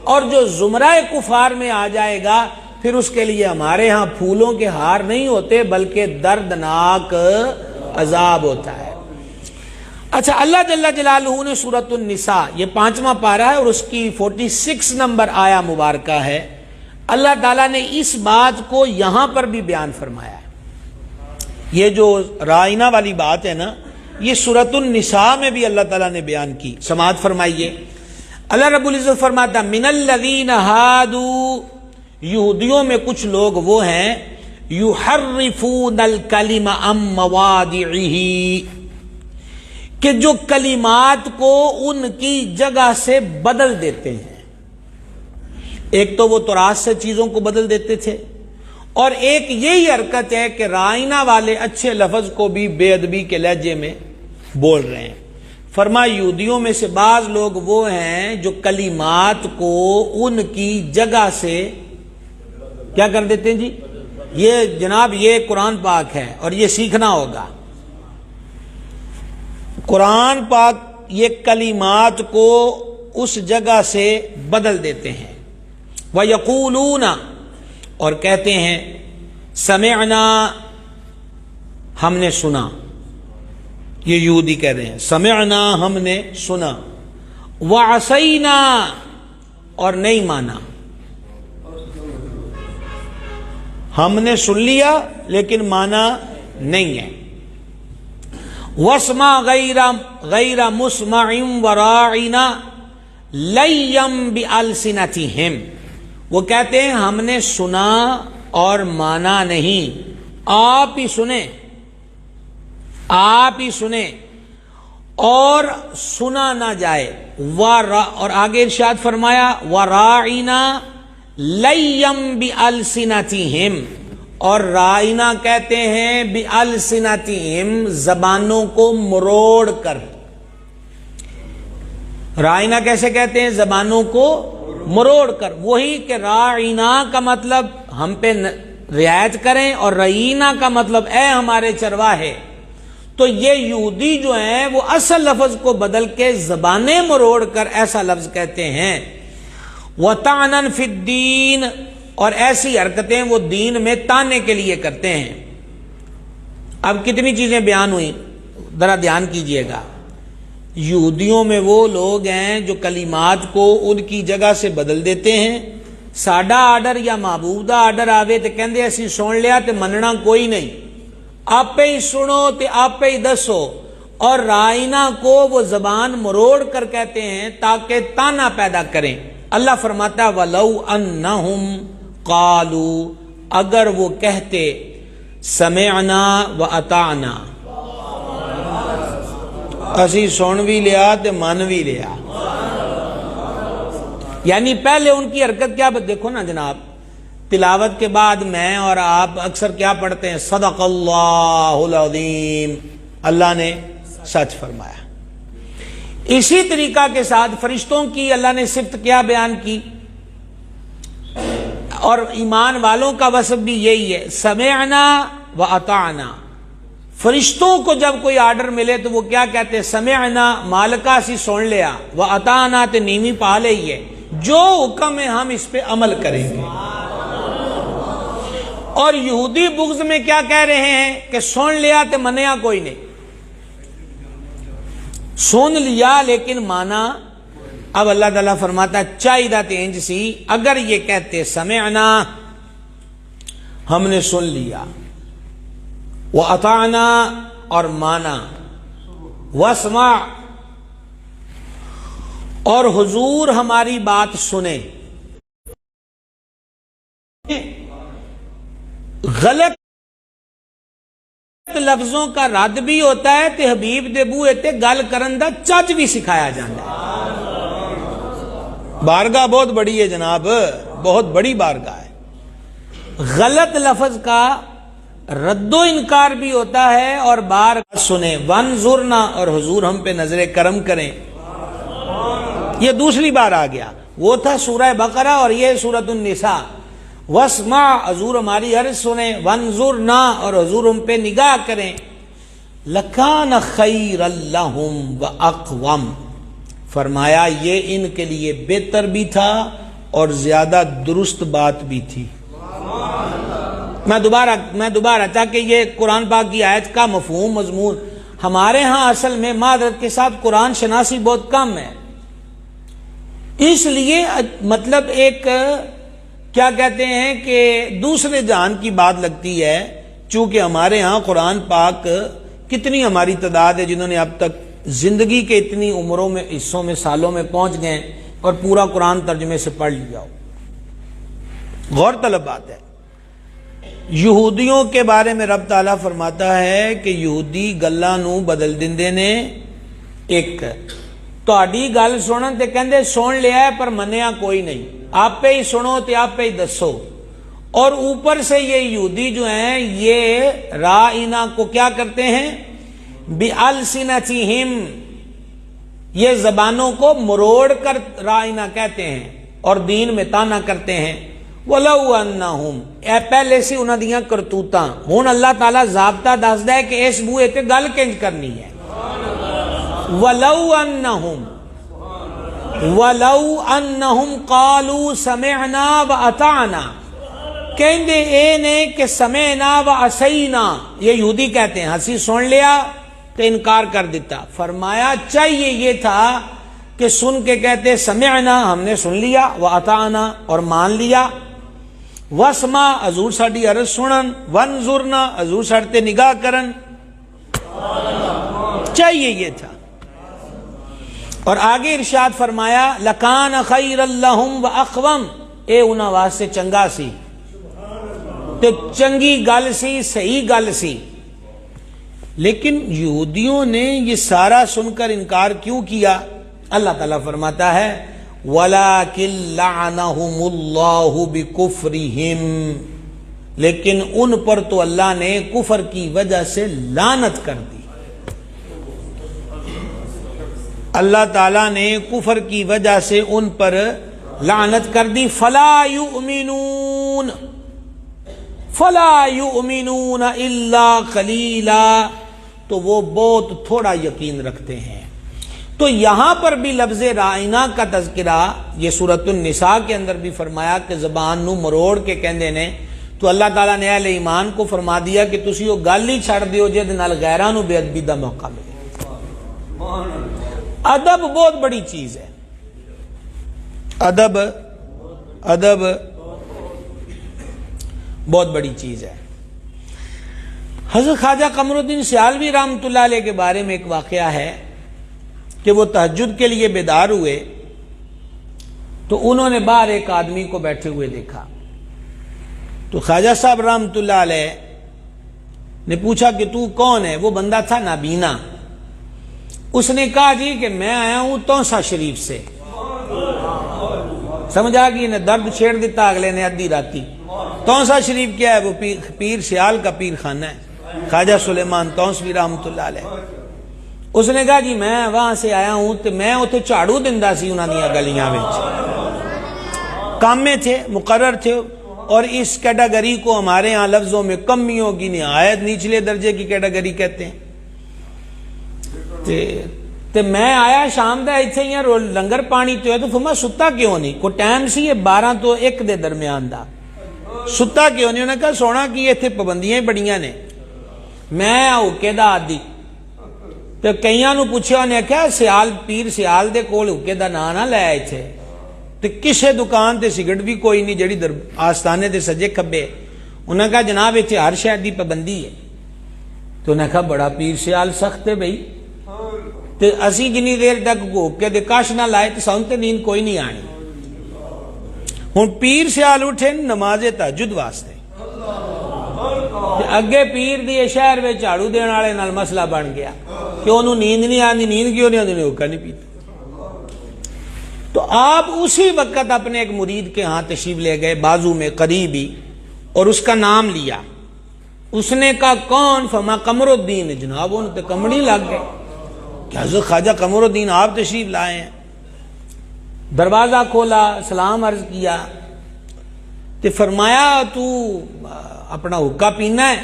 اور جو زمرہ کفار میں آ جائے گا پھر اس کے لیے ہمارے ہاں پھولوں کے ہار نہیں ہوتے بلکہ دردناک عذاب ہوتا ہے۔ اچھا اللہ جل جلالہ نے سورۃ النساء، یہ 5واں پارہ ہے اور اس کی 46 نمبر آیا مبارکہ ہے، اللہ تعالیٰ نے اس بات کو یہاں پر بھی بیان فرمایا ہے۔ یہ جو رائنا والی بات ہے نا، یہ سورۃ النساء میں بھی اللہ تعالیٰ نے بیان کی، سماعت فرمائیے۔ اللہ رب العزت فرماتا من الذین ہادوا، یہودیوں میں کچھ لوگ وہ ہیں یحرفون الکلم عن مواضعہ، کہ جو کلمات کو ان کی جگہ سے بدل دیتے ہیں۔ ایک تو وہ تراث سے چیزوں کو بدل دیتے تھے، اور ایک یہی حرکت ہے کہ رائنا والے اچھے لفظ کو بھی بے ادبی کے لہجے میں بول رہے ہیں۔ فرمایا یہودیوں میں سے بعض لوگ وہ ہیں جو کلمات کو ان کی جگہ سے کیا کر دیتے ہیں جی، یہ جناب یہ قرآن پاک ہے اور یہ سیکھنا ہوگا۔ قرآن پاک یہ کلمات کو اس جگہ سے بدل دیتے ہیں۔ وَيَقُولُونَ، اور کہتے ہیں سمعنا، ہم نے سنا، یہ یہودی کہہ رہے ہیں سمعنا، ہم نے سنا، وعصینا، اور نہیں مانا، ہم نے سن لیا لیکن مانا نہیں ہے۔ واسمع غیر مسمع وراعنا لیم بالسنتہم، وہ کہتے ہیں ہم نے سنا اور مانا نہیں، آپ ہی سنیں، آپ ہی سنیں اور سنا نہ جائے۔ اور آگے ارشاد فرمایا وراعنا لیم بالسنتہم، اور رائنا کہتے ہیں بالسنتہم، زبانوں کو مروڑ کر۔ رائنا کیسے کہتے ہیں؟ زبانوں کو مروڑ کر۔ وہی کہ رائنا کا مطلب ہم پہ رعایت کریں، اور رعینا کا مطلب اے ہمارے چرواہے تو یہ یہودی جو ہیں وہ اصل لفظ کو بدل کے زبانیں مروڑ کر ایسا لفظ کہتے ہیں وَطَعْنًا فِي الدِّينِ، اور ایسی حرکتیں وہ دین میں تانے کے لیے کرتے ہیں۔ اب کتنی چیزیں بیان ہوئیں، ذرا دھیان کیجئے گا۔ یہودیوں میں وہ لوگ ہیں جو کلمات کو ان کی جگہ سے بدل دیتے ہیں۔ ساڈا آرڈر یا محبوب دا آرڈر آوے تے کہندے اسی سن لیا تے مننا کوئی نہیں، آپ ہی سنو تے آپ ہی دسو، اور رائنا کو وہ زبان مروڑ کر کہتے ہیں تاکہ تانا پیدا کریں۔ اللہ فرماتا وَلَوْ أَنَّهُمْ قَالُوا، اگر وہ کہتے سمعنا وَأَطَعْنَا، اسی سن بھی لیا تے من بھی لیا، یعنی پہلے ان کی حرکت کیا، دیکھو نا جناب، تلاوت کے بعد میں اور آپ اکثر کیا پڑھتے ہیں، صدق اللہ العظیم، اللہ نے سچ فرمایا۔ اسی طریقہ کے ساتھ فرشتوں کی اللہ نے صفت کیا بیان کی، اور ایمان والوں کا وصف بھی یہی ہے، سمعنا وَأَطَعْنَا۔ فرشتوں کو جب کوئی آرڈر ملے تو وہ کیا کہتے ہیں، سمعنا مالکہ سی سن لیا، وَأَطَعْنَا تے نیوی پا لئی ہے، جو حکم ہے ہم اس پہ عمل کریں گے۔ اور یہودی بغض میں کیا کہہ رہے ہیں کہ سن لیا تے منیا کوئی نہیں، سن لیا لیکن مانا۔ اب اللہ تعالیٰ فرماتا ہے چاہیدہ تینج سی، اگر یہ کہتے سمعنا، ہم نے سن لیا، وَأَطَعْنَا، اور مانا، وَاسْمَعْ، اور حضور ہماری بات سنیں۔ غلط لفظوں کا رد بھی ہوتا ہے تے حبیب دے بوئے تے گل کرن دا چج بھی سکھایا جاتا ہے۔ بارگاہ بہت بڑی ہے جناب، بہت بڑی بارگاہ ہے۔ غلط لفظ کا رد و انکار بھی ہوتا ہے، اور بار سنیں، وانظرنا، اور حضور ہم پہ نظر کرم کریں۔ یہ دوسری بار آ گیا، وہ تھا سورہ بقرہ اور یہ سورۃ النساء۔ واسمع، حضور ہماری عرض سنیں، وانظرنا، اور حضور ہم پہ نگاہ کریں۔ لکان خیر لہم واقوم، فرمایا یہ ان کے لیے بہتر بھی تھا اور زیادہ درست بات بھی تھی۔ میں دوبارہ تاکہ یہ قرآن پاک کی آیت کا مفہوم مضمون ہمارے ہاں اصل میں معذرت کے ساتھ قرآن شناسی بہت کم ہے، اس لیے مطلب ایک کیا کہتے ہیں کہ دوسرے جہان کی بات لگتی ہے، چونکہ ہمارے ہاں قرآن پاک کتنی ہماری تعداد ہے جنہوں نے اب تک زندگی کے اتنی عمروں میں، حصوں میں، سالوں میں پہنچ گئے اور پورا قرآن ترجمے سے پڑھ لیا ہو۔ غور طلب بات ہے۔ یہودیوں کے بارے میں رب تعالیٰ فرماتا ہے کہ یہودی گلاں نو بدل دیندے نے۔ ایک تہاڈی گل سنن تے کہندے سن لیا ہے پر منیا کوئی نہیں، آپ پہ ہی سنو تے آپ پہ ہی دسو، اور اوپر سے یہ یہودی جو ہیں یہ رائنا کو کیا کرتے ہیں، بِأَلْسِنَتِهِمْ، یہ زبانوں کو مروڑ کر رائنا کہتے ہیں اور دین میں تانا کرتے ہیں۔ وَلَوْ أَنَّهُمْ، اے پہلے سی انہاں دیاں کرتوتاں، ہن اللہ تعالیٰ ضابطہ دسدا ہے کہ اس بوئے تے گل کنج کرنی ہے۔ وَلَوْ أَنَّهُمْ قَالُوا سَمِعْنَا وَأَطَعْنَا، کہندے اے نے کہ سمعنا وعصینا، یہ یہودی کہتے ہیں ہنسی سن لیا تو انکار کر دیتا۔ فرمایا چاہیے یہ تھا کہ سن کے کہتے سمعنا، ہم نے سن لیا، وَأَطَعْنَا، اور مان لیا، وَاسْمَعْ، حضور ساڈی عرض سنن، وَانظُرْنَا، حضور ساڈے نگاہ کرن، چاہیے یہ تھا۔ اور آگے ارشاد فرمایا لَكَانَ خَيْرًا لَهُمْ وَأَقْوَمْ، اے انہاں واسطے چنگا سی تے چنگی گل سی، صحیح گل سی۔ لیکن یہودیوں نے یہ سارا سن کر انکار کیوں کیا؟ اللہ تعالیٰ فرماتا ہے وَلَكِنْ لَعَنَهُمُ اللَّهُ بِكُفْرِهِمْ، لیکن ان پر تو اللہ نے کفر کی وجہ سے لعنت کر دی۔ اللہ تعالیٰ نے کفر کی وجہ سے ان پر لعنت کر دی۔ فَلَا يُؤْمِنُونَ إِلَّا قَلِيلًا، تو وہ بہت تھوڑا یقین رکھتے ہیں۔ تو یہاں پر بھی لفظ رائنا کا تذکرہ یہ سورۃ النساء کے اندر بھی فرمایا کہ زبان نو مروڑ کے کہندے نے، تو اللہ تعالیٰ نے اہل ایمان کو فرما دیا کہ تسی وہ گل ہی چھڑ دیو جے دے نال غیراں نو بے ادبی دا موقع ملے۔ ادب بہت بڑی چیز ہے، ادب بہت بڑی چیز ہے۔ حضرت خواجہ قمر الدین سیالوی رحمۃ اللہ علیہ کے بارے میں ایک واقعہ ہے کہ وہ تہجد کے لیے بیدار ہوئے تو انہوں نے باہر ایک آدمی کو بیٹھے ہوئے دیکھا، تو خواجہ صاحب رحمۃ اللہ علیہ نے پوچھا کہ تو کون ہے؟ وہ بندہ تھا نابینا۔ اس نے کہا جی کہ میں آیا ہوں تونسا شریف سے۔ سمجھ آ گئی؟ درد چھیڑ دیتا اگلے نے ادھی راتی۔ تونسا شریف کیا ہے؟ وہ پیر سیال کا پیر خانہ ہے، خواجہ سلیمان تونسوی رحمۃ اللہ علیہ۔ اس نے کہا جی میں وہاں سے آیا ہوں تو میں اتنے جھاڑو دیندا سی انہاں دیاں گلیاں وچ، کام میں تھے، مقرر تھے، اور اس کیٹیگری کو ہمارے ہاں لفظوں میں کمیوں کی نہایت نچلے درجے کی کیٹیگری کہتے ہیں۔ تے میں آیا شام دا ایتھے ہی لنگر پانی تو ہے، تو فرمایا ستا کیوں نہیں؟ کوئی ٹائم سی یہ 12 تو 1 دے درمیان دا، ستا کیوں نہیں؟ انہوں نے کہا سونا کی ایتھے پابندیاں بڑیاں نے، میں ہوکے دا آدھی۔ تو کئیاں نو پوچھا، انہیں کہا سیال پیر سیال دے کول ہوکے دا نا نہ لے ایتھے، تے کسے دکان تے سگرٹ بھی کوئی نہیں جڑی آستانے تے سجے کھبے۔ انہوں نے کہا جناب ایتھے ہر شے دی پابندی ہے۔ تو انہوں نے کہا بڑا پیر سیال سخت ہے بھئی، تے اسی جنی دیر تک ہوکے دے کاش نہ لائے تو ساؤں تے نیند کوئی نہیں آنی۔ ہن پیر سیال اٹھے نماز تہجد واسطے، اگے پیر دی شہر میں جھاڑو دین والے نال مسئلہ بن گیا کہ انہوں نیند نہیں آندی۔ نیند کیوں نہیں آندی؟ ہوکا نہیں پیتا۔ تو آپ اسی وقت اپنے ایک مرید کے ہاں تشریف لے گئے، بازو میں قریب ہی، اور اس کا نام لیا۔ اس نے کہا کون؟ فرمایا قمر الدین۔ جناب انہوں تے کمڑی لگ گئے کہ حضرت خواجہ قمر الدین آپ تشریف لائے ہیں۔ دروازہ کھولا، سلام عرض کیا، تے فرمایا تو اپنا حکا پینا ہے؟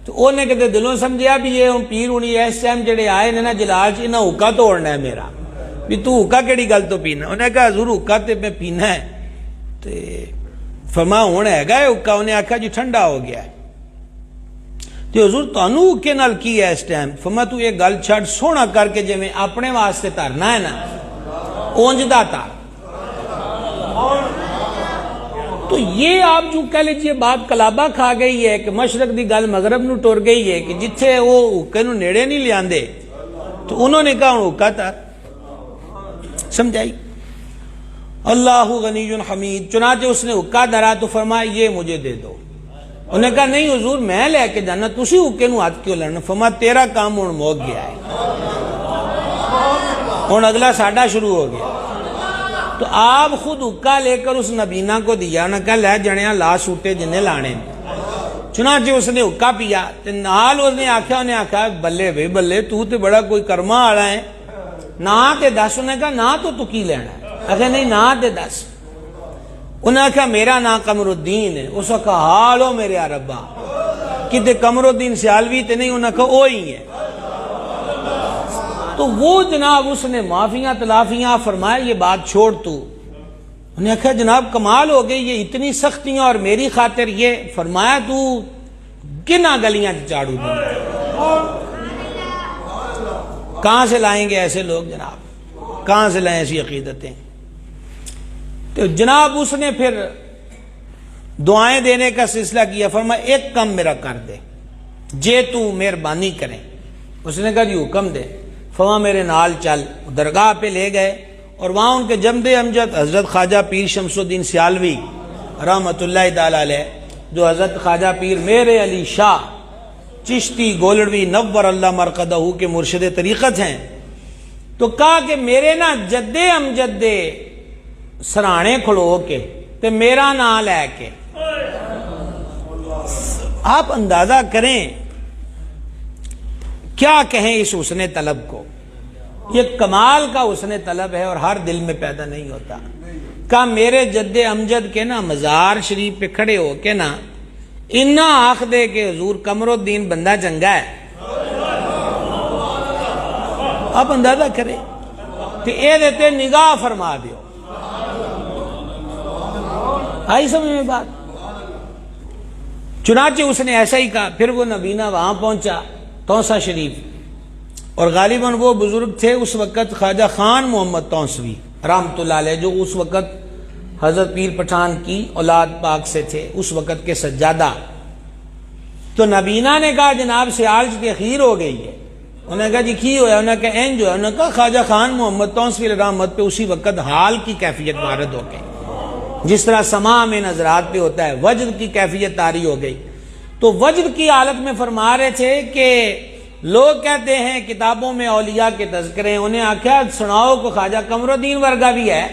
تو انہیں کہتے دلوں سمجھیا بھی یہ پیر ہونی اس ٹائم جڑے آئے نے نا جلال چ انہاں حکا توڑنا ہے میرا، بھی تو حکا کیڑی گل تو پینا؟ انہیں کہا حضور حکا تے میں پینا ہے۔ تے فرمایا ہن ہے حکا؟ انہیں آکھا جی ٹھنڈا ہو گیا ہے۔ تے حضور تانوں حکے نال کی ہے اس ٹائم؟ فرمایا تو یہ گل چھڑ، سونا کر کے جے میں اپنے واسطے ترنا ہے نا اونج دا تار۔ تو یہ آپ جو کہہ لیجئے بات کلابہ کھا گئی ہے کہ مشرق دی گل مغرب نو ٹر گئی ہے کہ جتھے وہ حکے نو نیڑے نہیں لیاندے، تو انہوں نے کہا حکا تار۔ سمجھائی؟ اللہ غنی حمید۔ چنانچہ اس نے حکا دھرا تو فرمایا یہ مجھے دے دو۔ انہوں نے کہا نہیں حضور میں لے کے جانا، تسی حکے نو ہاتھ کیوں لینا؟ فرمایا تیرا کام ہن موک گیا ہے، ہن اگلا ساڈا شروع ہو گیا۔ تو آپ خود حکا لے کر اس نبینا کو دیا، انہوں نے کہا لے جنیا لا سوٹے جنہیں لانے۔ چنانچہ اس نے حکا پیا، تے نال اس نے آکھا بلے بھئی بلے تو تے بڑا کوئی کرما والا ہے، نا تے دس۔ انہوں نے کہا نا تو کی لینا ہے؟ آکھا نہیں نا تے دس۔ انہوں نے کہا میرا نام قمر الدین ہے۔ اس نے کہا حالو میرے عربا، کتے قمر الدین سیالوی تے نہیں؟ انہوں نے کہا وہی ہے۔ تو وہ جناب اس نے معافیاں تلافیاں فرمایا یہ بات چھوڑ تو۔ انہوں نے کہا جناب کمال ہو گئی، یہ اتنی سختیاں اور میری خاطر یہ؟ فرمایا تو کنا گلیاں جھاڑو دیں، کہاں سے لائیں گے ایسے لوگ جناب؟ کہاں سے لائیں ایسی عقیدتیں؟ تو جناب اس نے پھر دعائیں دینے کا سلسلہ کیا۔ فرمایا ایک کم میرا کر دے جے تو مہربانی کریں۔ اس نے کہا جی حکم دے۔ فرمایا میرے نال چل۔ درگاہ پہ لے گئے اور وہاں ان کے جمد امجد حضرت خواجہ پیر شمس الدین سیالوی رحمۃ اللہ تعالی علیہ، جو حضرت خواجہ پیر میرے علی شاہ چشتی گولڑوی نور اللہ مرقدہ کے مرشد طریقت ہیں، تو کہا کہ میرے نا جد امجد دے سرانے کھلو کے تے میرا نام لے کے۔ آپ اندازہ کریں کیا کہیں اس حسن طلب کو، یہ کمال کا حسن طلب ہے اور ہر دل میں پیدا نہیں ہوتا۔ کہا میرے جد امجد کے نا مزار شریف پہ کھڑے ہو کے نا انہا آخ دے کہ حضور قمر الدین بندہ چنگا ہے، آپ اندازہ کریں کہ اے دیتے نگاہ فرما دیو. آئی سمجھ میں بات؟ چنانچہ اس نے ایسا ہی کہا. پھر وہ نبینا وہاں پہنچا توسا شریف، اور غالباً وہ بزرگ تھے اس وقت خواجہ خان محمد توسوی رحمۃ اللہ علیہ، جو اس وقت حضرت پیر پٹھان کی اولاد پاک سے تھے، اس وقت کے سجادہ. تو نبینا نے کہا جناب سیال کی تاخیر ہو گئی ہے. انہوں نے کہا جی کی ہوا ہے؟ انہوں نے کہا این جو ہے. انہوں نے کہا خواجہ خان محمد توسوی رحمت پہ اسی وقت حال کی کیفیت وارد ہو گئی، جس طرح سماع میں نظرات پہ ہوتا ہے، وجد کی کیفیت طاری ہو گئی. تو وجد کی حالت میں فرما رہے تھے کہ لوگ کہتے ہیں کتابوں میں اولیاء کے تذکرے، انہیں آخیا سناؤ کو خواجہ قمر الدین ورگا بھی ہے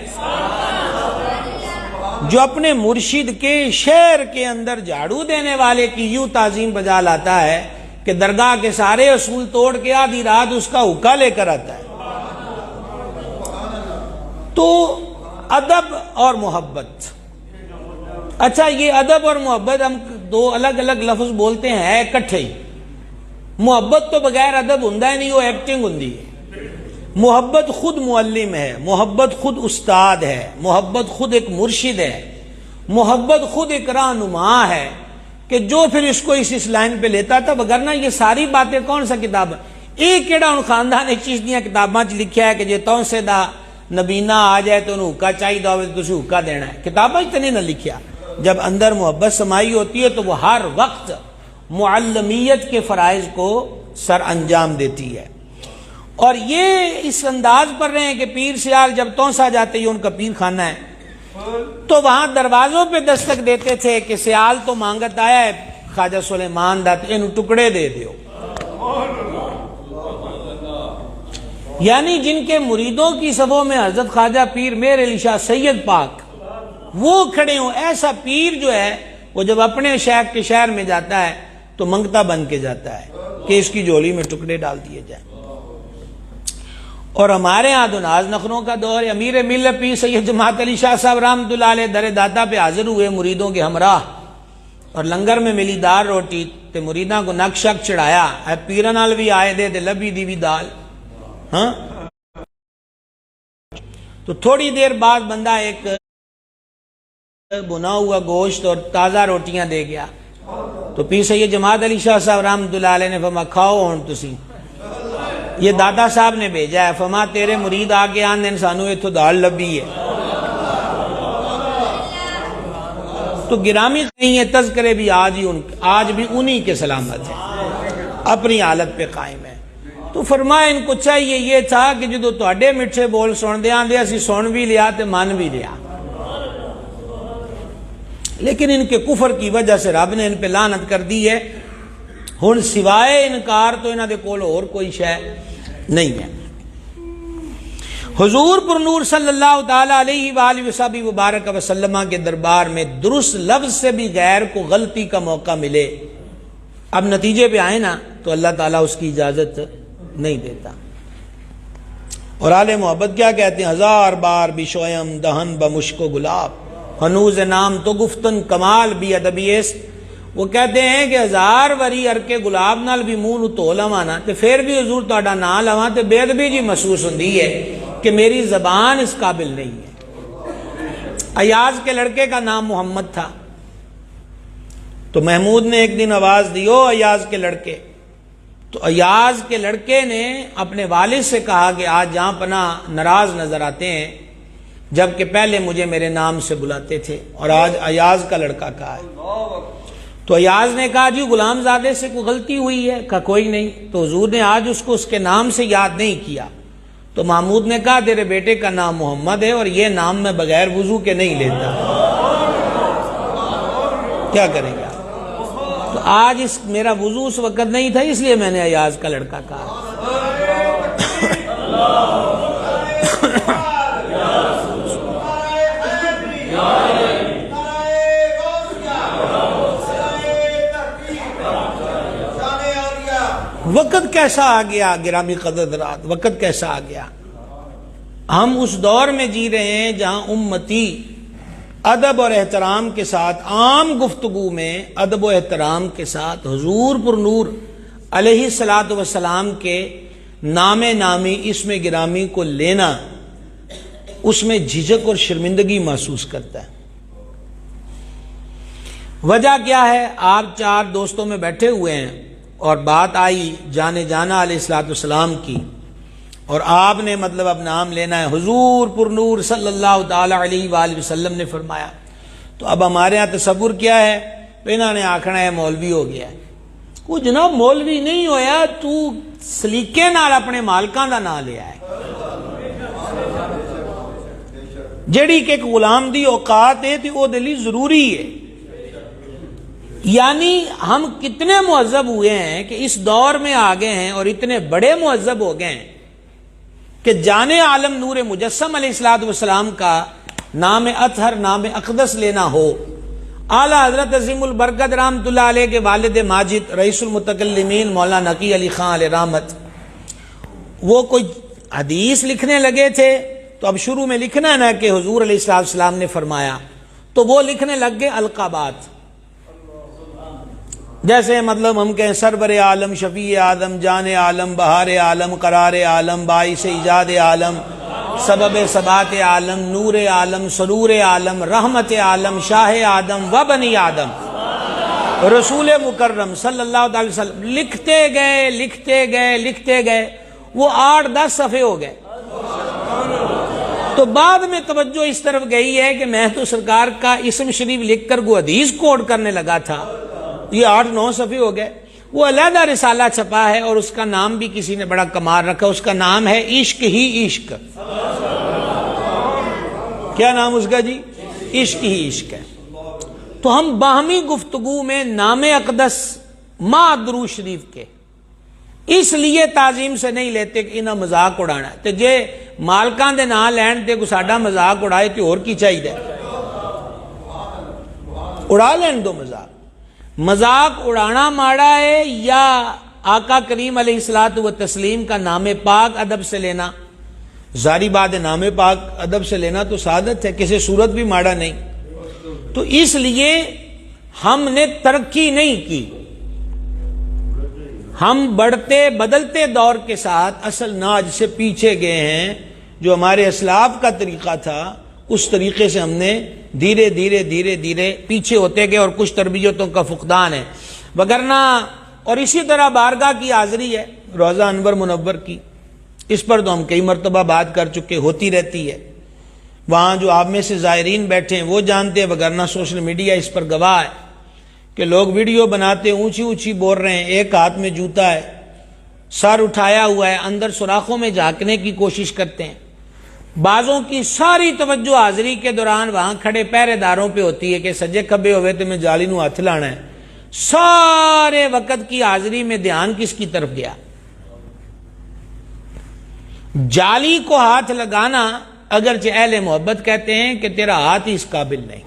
جو اپنے مرشد کے شعر کے اندر جھاڑو دینے والے کی یوں تعظیم بجا لاتا ہے کہ درگاہ کے سارے اصول توڑ کے آدھی رات اس کا حقہ لے کر آتا ہے. تو ادب اور محبت، اچھا یہ ادب اور محبت ہم دو الگ الگ لفظ بولتے ہیں اکٹھے ہی. محبت تو بغیر ادب ہوندا ہی نہیں، وہ ایکٹنگ ہوندی ہے. محبت خود معلم ہے، محبت خود استاد ہے، محبت خود ایک مرشد ہے، محبت خود ایک رہنما ہے کہ جو پھر اس کو اس لائن پہ لیتا تھا. وگرنہ یہ ساری باتیں کون سا کتاب ایک کیڑا ان خاندان ایک چیز دیا کتاباں چ لکھیا ہے کہ جے تو سے دا نبینا آ جائے تو انہوں حقہ چاہیے ہوئے تو اسے حقہ دینا ہے. کتاباں چ نہیں نہ لکھیا. جب اندر محبت سمائی ہوتی ہے تو وہ ہر وقت معلمیت کے فرائض کو سر انجام دیتی ہے. اور یہ اس انداز پر رہے ہیں کہ پیر سیال جب توسا جاتے یہ ان کا پیر خانہ ہے تو وہاں دروازوں پہ دستک دیتے تھے کہ سیال تو مانگت آیا ہے خواجہ سلیمان دا انہوں ٹکڑے دے دیو. یعنی جن کے مریدوں کی صفوں میں حضرت خواجہ پیر میر علی شاہ سید پاک وہ کھڑے ہوں، ایسا پیر جو ہے وہ جب اپنے شیخ کے شہر میں جاتا ہے تو منگتا بن کے جاتا ہے کہ اس کی جولی میں ٹکڑے ڈال دیے جائیں. اور ہمارے ہاں تو ناز نخروں کا دور ہے. امیر ملت پیر سید جماعت علی شاہ صاحب رحمۃ اللہ علیہ در داتا پہ حاضر ہوئے مریدوں کے ہمراہ، اور لنگر میں ملی دال روٹی تے مریداں کو نقش شک چڑھایا. اے پیراں نال بھی آئے دے تے لبی دی بھی دال. ہاں تو تھوڑی دیر بعد بندہ ایک بنا ہوا گوشت اور تازہ روٹیاں دے گیا. تو پیر سید جماعت علی شاہ صاحب رحمۃ اللہ علیہ نے فرمایا کھاؤ ہن تسی، یہ دادا صاحب نے بھیجا ہے. فرما تیرے مرید آگے آن دن سانو ایتھوں دال لبی ہے. تو گرامی نہیں ہے تذکرے بھی آج بھی انہی کے سلامت ہیں، اپنی حالت پہ قائم ہے. تو فرمایا ان کو چاہیے یہ تھا کہ جدو تواڈے میٹھے بول سن دے آندے اسی سن بھی لیا تے من بھی لیا، لیکن ان کے کفر کی وجہ سے رب نے ان پہ لعنت کر دی ہے. ہن سوائے انکار تو انہاں دے کول اور کوئی شے نہیں ہے. حضور پر نور صلی اللہ تعالی علیہ وآلہ وصحبہ مبارک وسلم کے دربار میں درست لفظ سے بھی غیر کو غلطی کا موقع ملے، اب نتیجے پہ آئے نا تو اللہ تعالیٰ اس کی اجازت نہیں دیتا. اور آل محبت کیا کہتے ہیں؟ ہزار بار بشویم دہن بمشک و گلاب ہنوز نام تو گفتن کمال بھی ادبیس. وہ کہتے ہیں کہ ہزار وری ارکے گلاب نال بھی منہ نو تو لوانا تے پھر بھی حضور تہاڈا نام لواں تے بے ادبی جی محسوس ہوندی ہے کہ میری زبان اس قابل نہیں ہے. ایاز کے لڑکے کا نام محمد تھا تو محمود نے ایک دن آواز دی او ایاز کے لڑکے. تو ایاز کے لڑکے نے اپنے والد سے کہا کہ آج جہاں پناہ ناراض نظر آتے ہیں جبکہ پہلے مجھے میرے نام سے بلاتے تھے اور آج ایاز کا لڑکا کہا ہے. تو ایاز نے کہا جی غلام زادے سے کوئی غلطی ہوئی ہے؟ کہا کوئی نہیں. تو حضور نے آج اس کو اس کے نام سے یاد نہیں کیا. تو محمود نے کہا تیرے بیٹے کا نام محمد ہے اور یہ نام میں بغیر وضو کے نہیں لیتا، کیا کریں گے؟ تو آج میرا وضو اس وقت نہیں تھا اس لیے میں نے ایاز کا لڑکا کہا. وقت کیسا آ گیا گرامی قدر حضرات، وقت کیسا آ گیا. ہم اس دور میں جی رہے ہیں جہاں امتی ادب اور احترام کے ساتھ عام گفتگو میں ادب و احترام کے ساتھ حضور پر نور علیہ الصلوۃ والسلام کے نام نامی اسم گرامی کو لینا اس میں جھجک اور شرمندگی محسوس کرتا ہے۔ وجہ کیا ہے؟ آپ 4 دوستوں میں بیٹھے ہوئے ہیں اور بات آئی جانے جانا علیہ الصلوۃ والسلام کی، اور آپ نے مطلب اب نام لینا ہے، حضور پر نور صلی اللہ تعالی علیہ وآلہ وسلم نے فرمایا، تو اب ہمارے ہاں تصور کیا ہے؟ انہوں نے آکھنا ہے مولوی ہو گیا ہے۔ وہ جناب مولوی نہیں ہویا، تو سلیقے نال اپنے مالکاں دا نام لیا ہے، جیڑی کہ ایک غلام دی اوقات ہے تو وہ دلی ضروری ہے۔ یعنی ہم کتنے مہذب ہوئے ہیں کہ اس دور میں آگے ہیں اور اتنے بڑے مہذب ہو گئے ہیں کہ جانے عالم نور مجسم علیہ الصلوۃ والسلام کا نام اطہر، نام اقدس لینا ہو۔ اعلیٰ حضرت عظیم البرکت رحمۃ اللہ علیہ کے والد ماجد رئیس المتکلمین مولانا نقی علی خان علیہ رحمت، وہ کوئی حدیث لکھنے لگے تھے تو اب شروع میں لکھنا ہے نا کہ حضور علیہ الصلوۃ والسلام نے فرمایا، تو وہ لکھنے لگ گئے القابات، جیسے مطلب ہم کہیں سرور عالم، شفیع آدم، جان عالم، بہار عالم، قرار عالم، باعث ایجاد عالم، سبب ثبات عالم، نور عالم، سرور عالم، رحمت عالم، شاہ آدم و بنی آدم، رسول مکرم صلی اللہ علیہ وسلم، لکھتے گئے لکھتے گئے لکھتے گئے، وہ 8-10 صفحے ہو گئے۔ تو بعد میں توجہ اس طرف گئی ہے کہ میں تو سرکار کا اسم شریف لکھ کر وہ حدیث کوٹ کرنے لگا تھا، یہ 8-9 صفحے ہو گئے۔ وہ علیحدہ رسالہ چھپا ہے اور اس کا نام بھی کسی نے بڑا کمال رکھا، اس کا نام ہے عشق ہی عشق۔ کیا نام اس کا جی؟ عشق ہی عشق ہے۔ تو ہم باہمی گفتگو میں نام اقدس مع درود شریف کے اس لیے تعظیم سے نہیں لیتے کہ انہاں مذاق اڑانا ہے، تو جے مالکاں دے نام لین تے کو ساڈا مذاق اڑائے تو اور کی چاہیے؟ اڑا لین دو مذاق۔ مذاق اڑانا ماڑا ہے یا آقا کریم علیہ الصلوۃ والتسلیم کا نام پاک ادب سے لینا؟ ظاہری بات ہے نام پاک ادب سے لینا تو سعادت ہے، کسی صورت بھی ماڑا نہیں۔ تو اس لیے ہم نے ترقی نہیں کی، ہم بڑھتے بدلتے دور کے ساتھ اصل ناج سے پیچھے گئے ہیں۔ جو ہمارے اسلاف کا طریقہ تھا اس طریقے سے ہم نے دھیرے دھیرے دھیرے دھیرے پیچھے ہوتے گئے، اور کچھ تربیتوں کا فقدان ہے وگرنہ۔ اور اسی طرح بارگاہ کی حاضری ہے روضہ انور منور کی، اس پر تو ہم کئی مرتبہ بات کر چکے، ہوتی رہتی ہے۔ وہاں جو آپ میں سے زائرین بیٹھے ہیں وہ جانتے ہیں، وگرنہ سوشل میڈیا اس پر گواہ ہے کہ لوگ ویڈیو بناتے اونچی اونچی بول رہے ہیں، ایک ہاتھ میں جوتا ہے، سر اٹھایا ہوا ہے، اندر سوراخوں میں جھانکنے کی کوشش کرتے ہیں۔ بعضوں کی ساری توجہ حاضری کے دوران وہاں کھڑے پہرے داروں پہ ہوتی ہے کہ سجے کھبے ہوئے تو میں جالی نو ہاتھ لانا ہے۔ سارے وقت کی حاضری میں دھیان کس کی طرف گیا؟ جالی کو ہاتھ لگانا اگرچہ اہل محبت کہتے ہیں کہ تیرا ہاتھ ہی اس قابل نہیں۔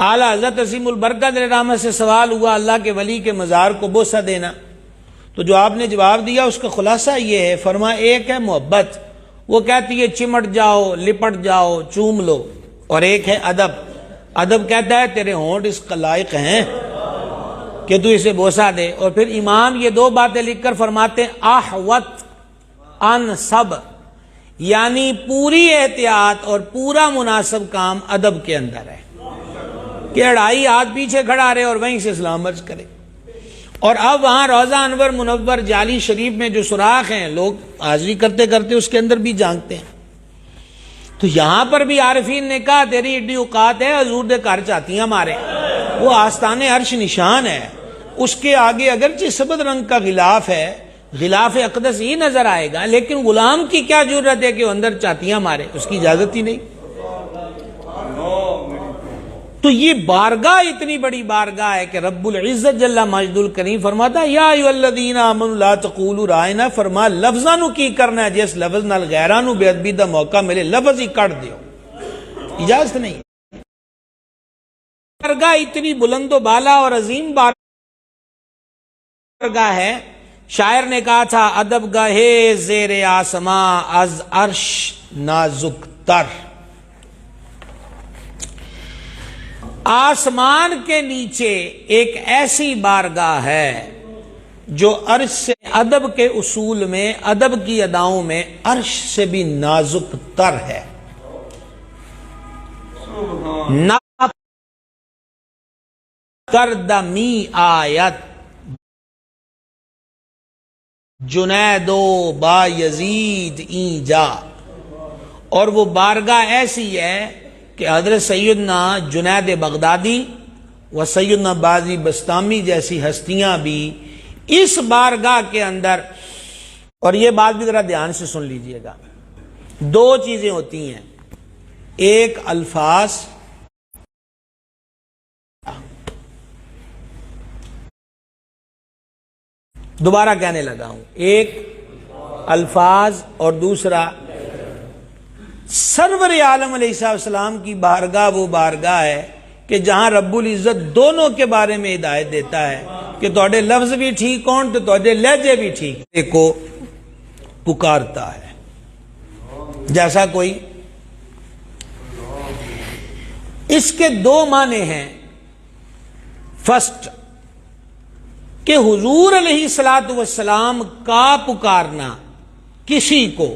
اعلیٰ حضرت عظیم البرکت رحمت سے سوال ہوا اللہ کے ولی کے مزار کو بوسہ دینا، تو جو آپ نے جواب دیا اس کا خلاصہ یہ ہے، فرمایا ایک ہے محبت، وہ کہتی ہے چمٹ جاؤ، لپٹ جاؤ، چوم لو، اور ایک ہے ادب، ادب کہتا ہے تیرے ہونٹ اس کا لائق ہیں کہ تو اسے بوسہ دے۔ اور پھر امام یہ 2 باتیں لکھ کر فرماتے ہیں احوت ان سب، یعنی پوری احتیاط اور پورا مناسب کام ادب کے اندر ہے کہ 2.5 ہاتھ پیچھے کھڑا رہے اور وہیں سے سلام عرض کرے۔ اور اب وہاں روضہ انور منور جالی شریف میں جو سوراخ ہیں لوگ حاضری کرتے کرتے اس کے اندر بھی جھانکتے ہیں۔ تو یہاں پر بھی عارفین نے کہا تیری ایڈی اوقات ہے حضور دے گھر چاہتی ہیں ہمارے، وہ آستان عرش نشان ہے، اس کے آگے اگرچہ سبز رنگ کا غلاف ہے، غلاف اقدس ہی نظر آئے گا، لیکن غلام کی کیا ضرورت ہے کہ وہ اندر چاہتیاں مارے، اس کی اجازت ہی نہیں۔ تو یہ بارگاہ اتنی بڑی بارگاہ ہے کہ رب العزت جل مجد الکریم فرماتا ہے یا ایھا الذین آمنوا لا تقولوا رائنا، فرما لفظاں نو کی کرنا ہے، جس لفظ نال غیراں نو بے ادبی دا موقع ملے لفظ ہی کٹ دیو، اجازت نہیں۔ بارگاہ اتنی بلند و بالا اور عظیم بارگاہ ہے، شاعر نے کہا تھا ادب گاہے زیر آسماں از عرش نازک تر، آسمان کے نیچے ایک ایسی بارگاہ ہے جو عرش سے ادب کے اصول میں، ادب کی اداؤں میں عرش سے بھی نازک تر ہے. نا کردمی آیت جنیدو با یزید اینجا، اور وہ بارگاہ ایسی ہے کہ حضرت سیدنا جنید بغدادی و سیدنا بازی بستامی جیسی ہستیاں بھی اس بارگاہ کے اندر. اور یہ بات بھی ذرا دھیان سے سن لیجئے گا، دو چیزیں ہوتی ہیں، ایک الفاظ، دوبارہ کہنے لگا ہوں، ایک الفاظ اور دوسرا سرور عالم علیہ السلام کی بارگاہ. وہ بارگاہ ہے کہ جہاں رب العزت دونوں کے بارے میں ہدایت دیتا ہے کہ تھوڑے لفظ بھی ٹھیک ہون تو تھوڑے لہجے بھی ٹھیک کو پکارتا ہے. جیسا کوئی، اس کے دو معنی ہیں. فرسٹ کہ حضور علیہ الصلوۃ والسلام کا پکارنا کسی کو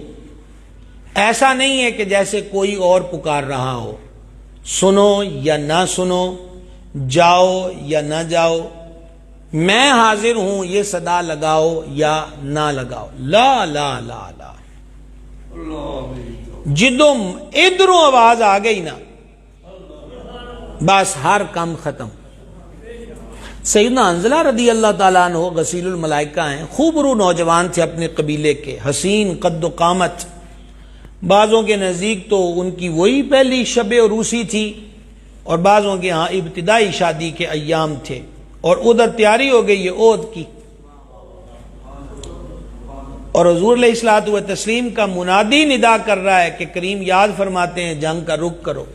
ایسا نہیں ہے کہ جیسے کوئی اور پکار رہا ہو، سنو یا نہ سنو، جاؤ یا نہ جاؤ، میں حاضر ہوں یہ صدا لگاؤ یا نہ لگاؤ. لا لا لا لا، جدوں ادھروں آواز آ گئی نا بس ہر کام ختم. سیدنا حنظلہ رضی اللہ تعالیٰ عنہ غسیل الملائکہ ہیں، خوب رو نوجوان تھے اپنے قبیلے کے، حسین قد و قامت، بعضوں کے نزدیک تو ان کی وہی پہلی شب عروسی تھی اور بعضوں کے ہاں ابتدائی شادی کے ایام تھے، اور ادھر تیاری ہو گئی ہے عہد کی. اور حضور علیہ الصلوۃ والتسلیم کا منادی ندا کر رہا ہے کہ کریم یاد فرماتے ہیں جنگ کا رخ کرو.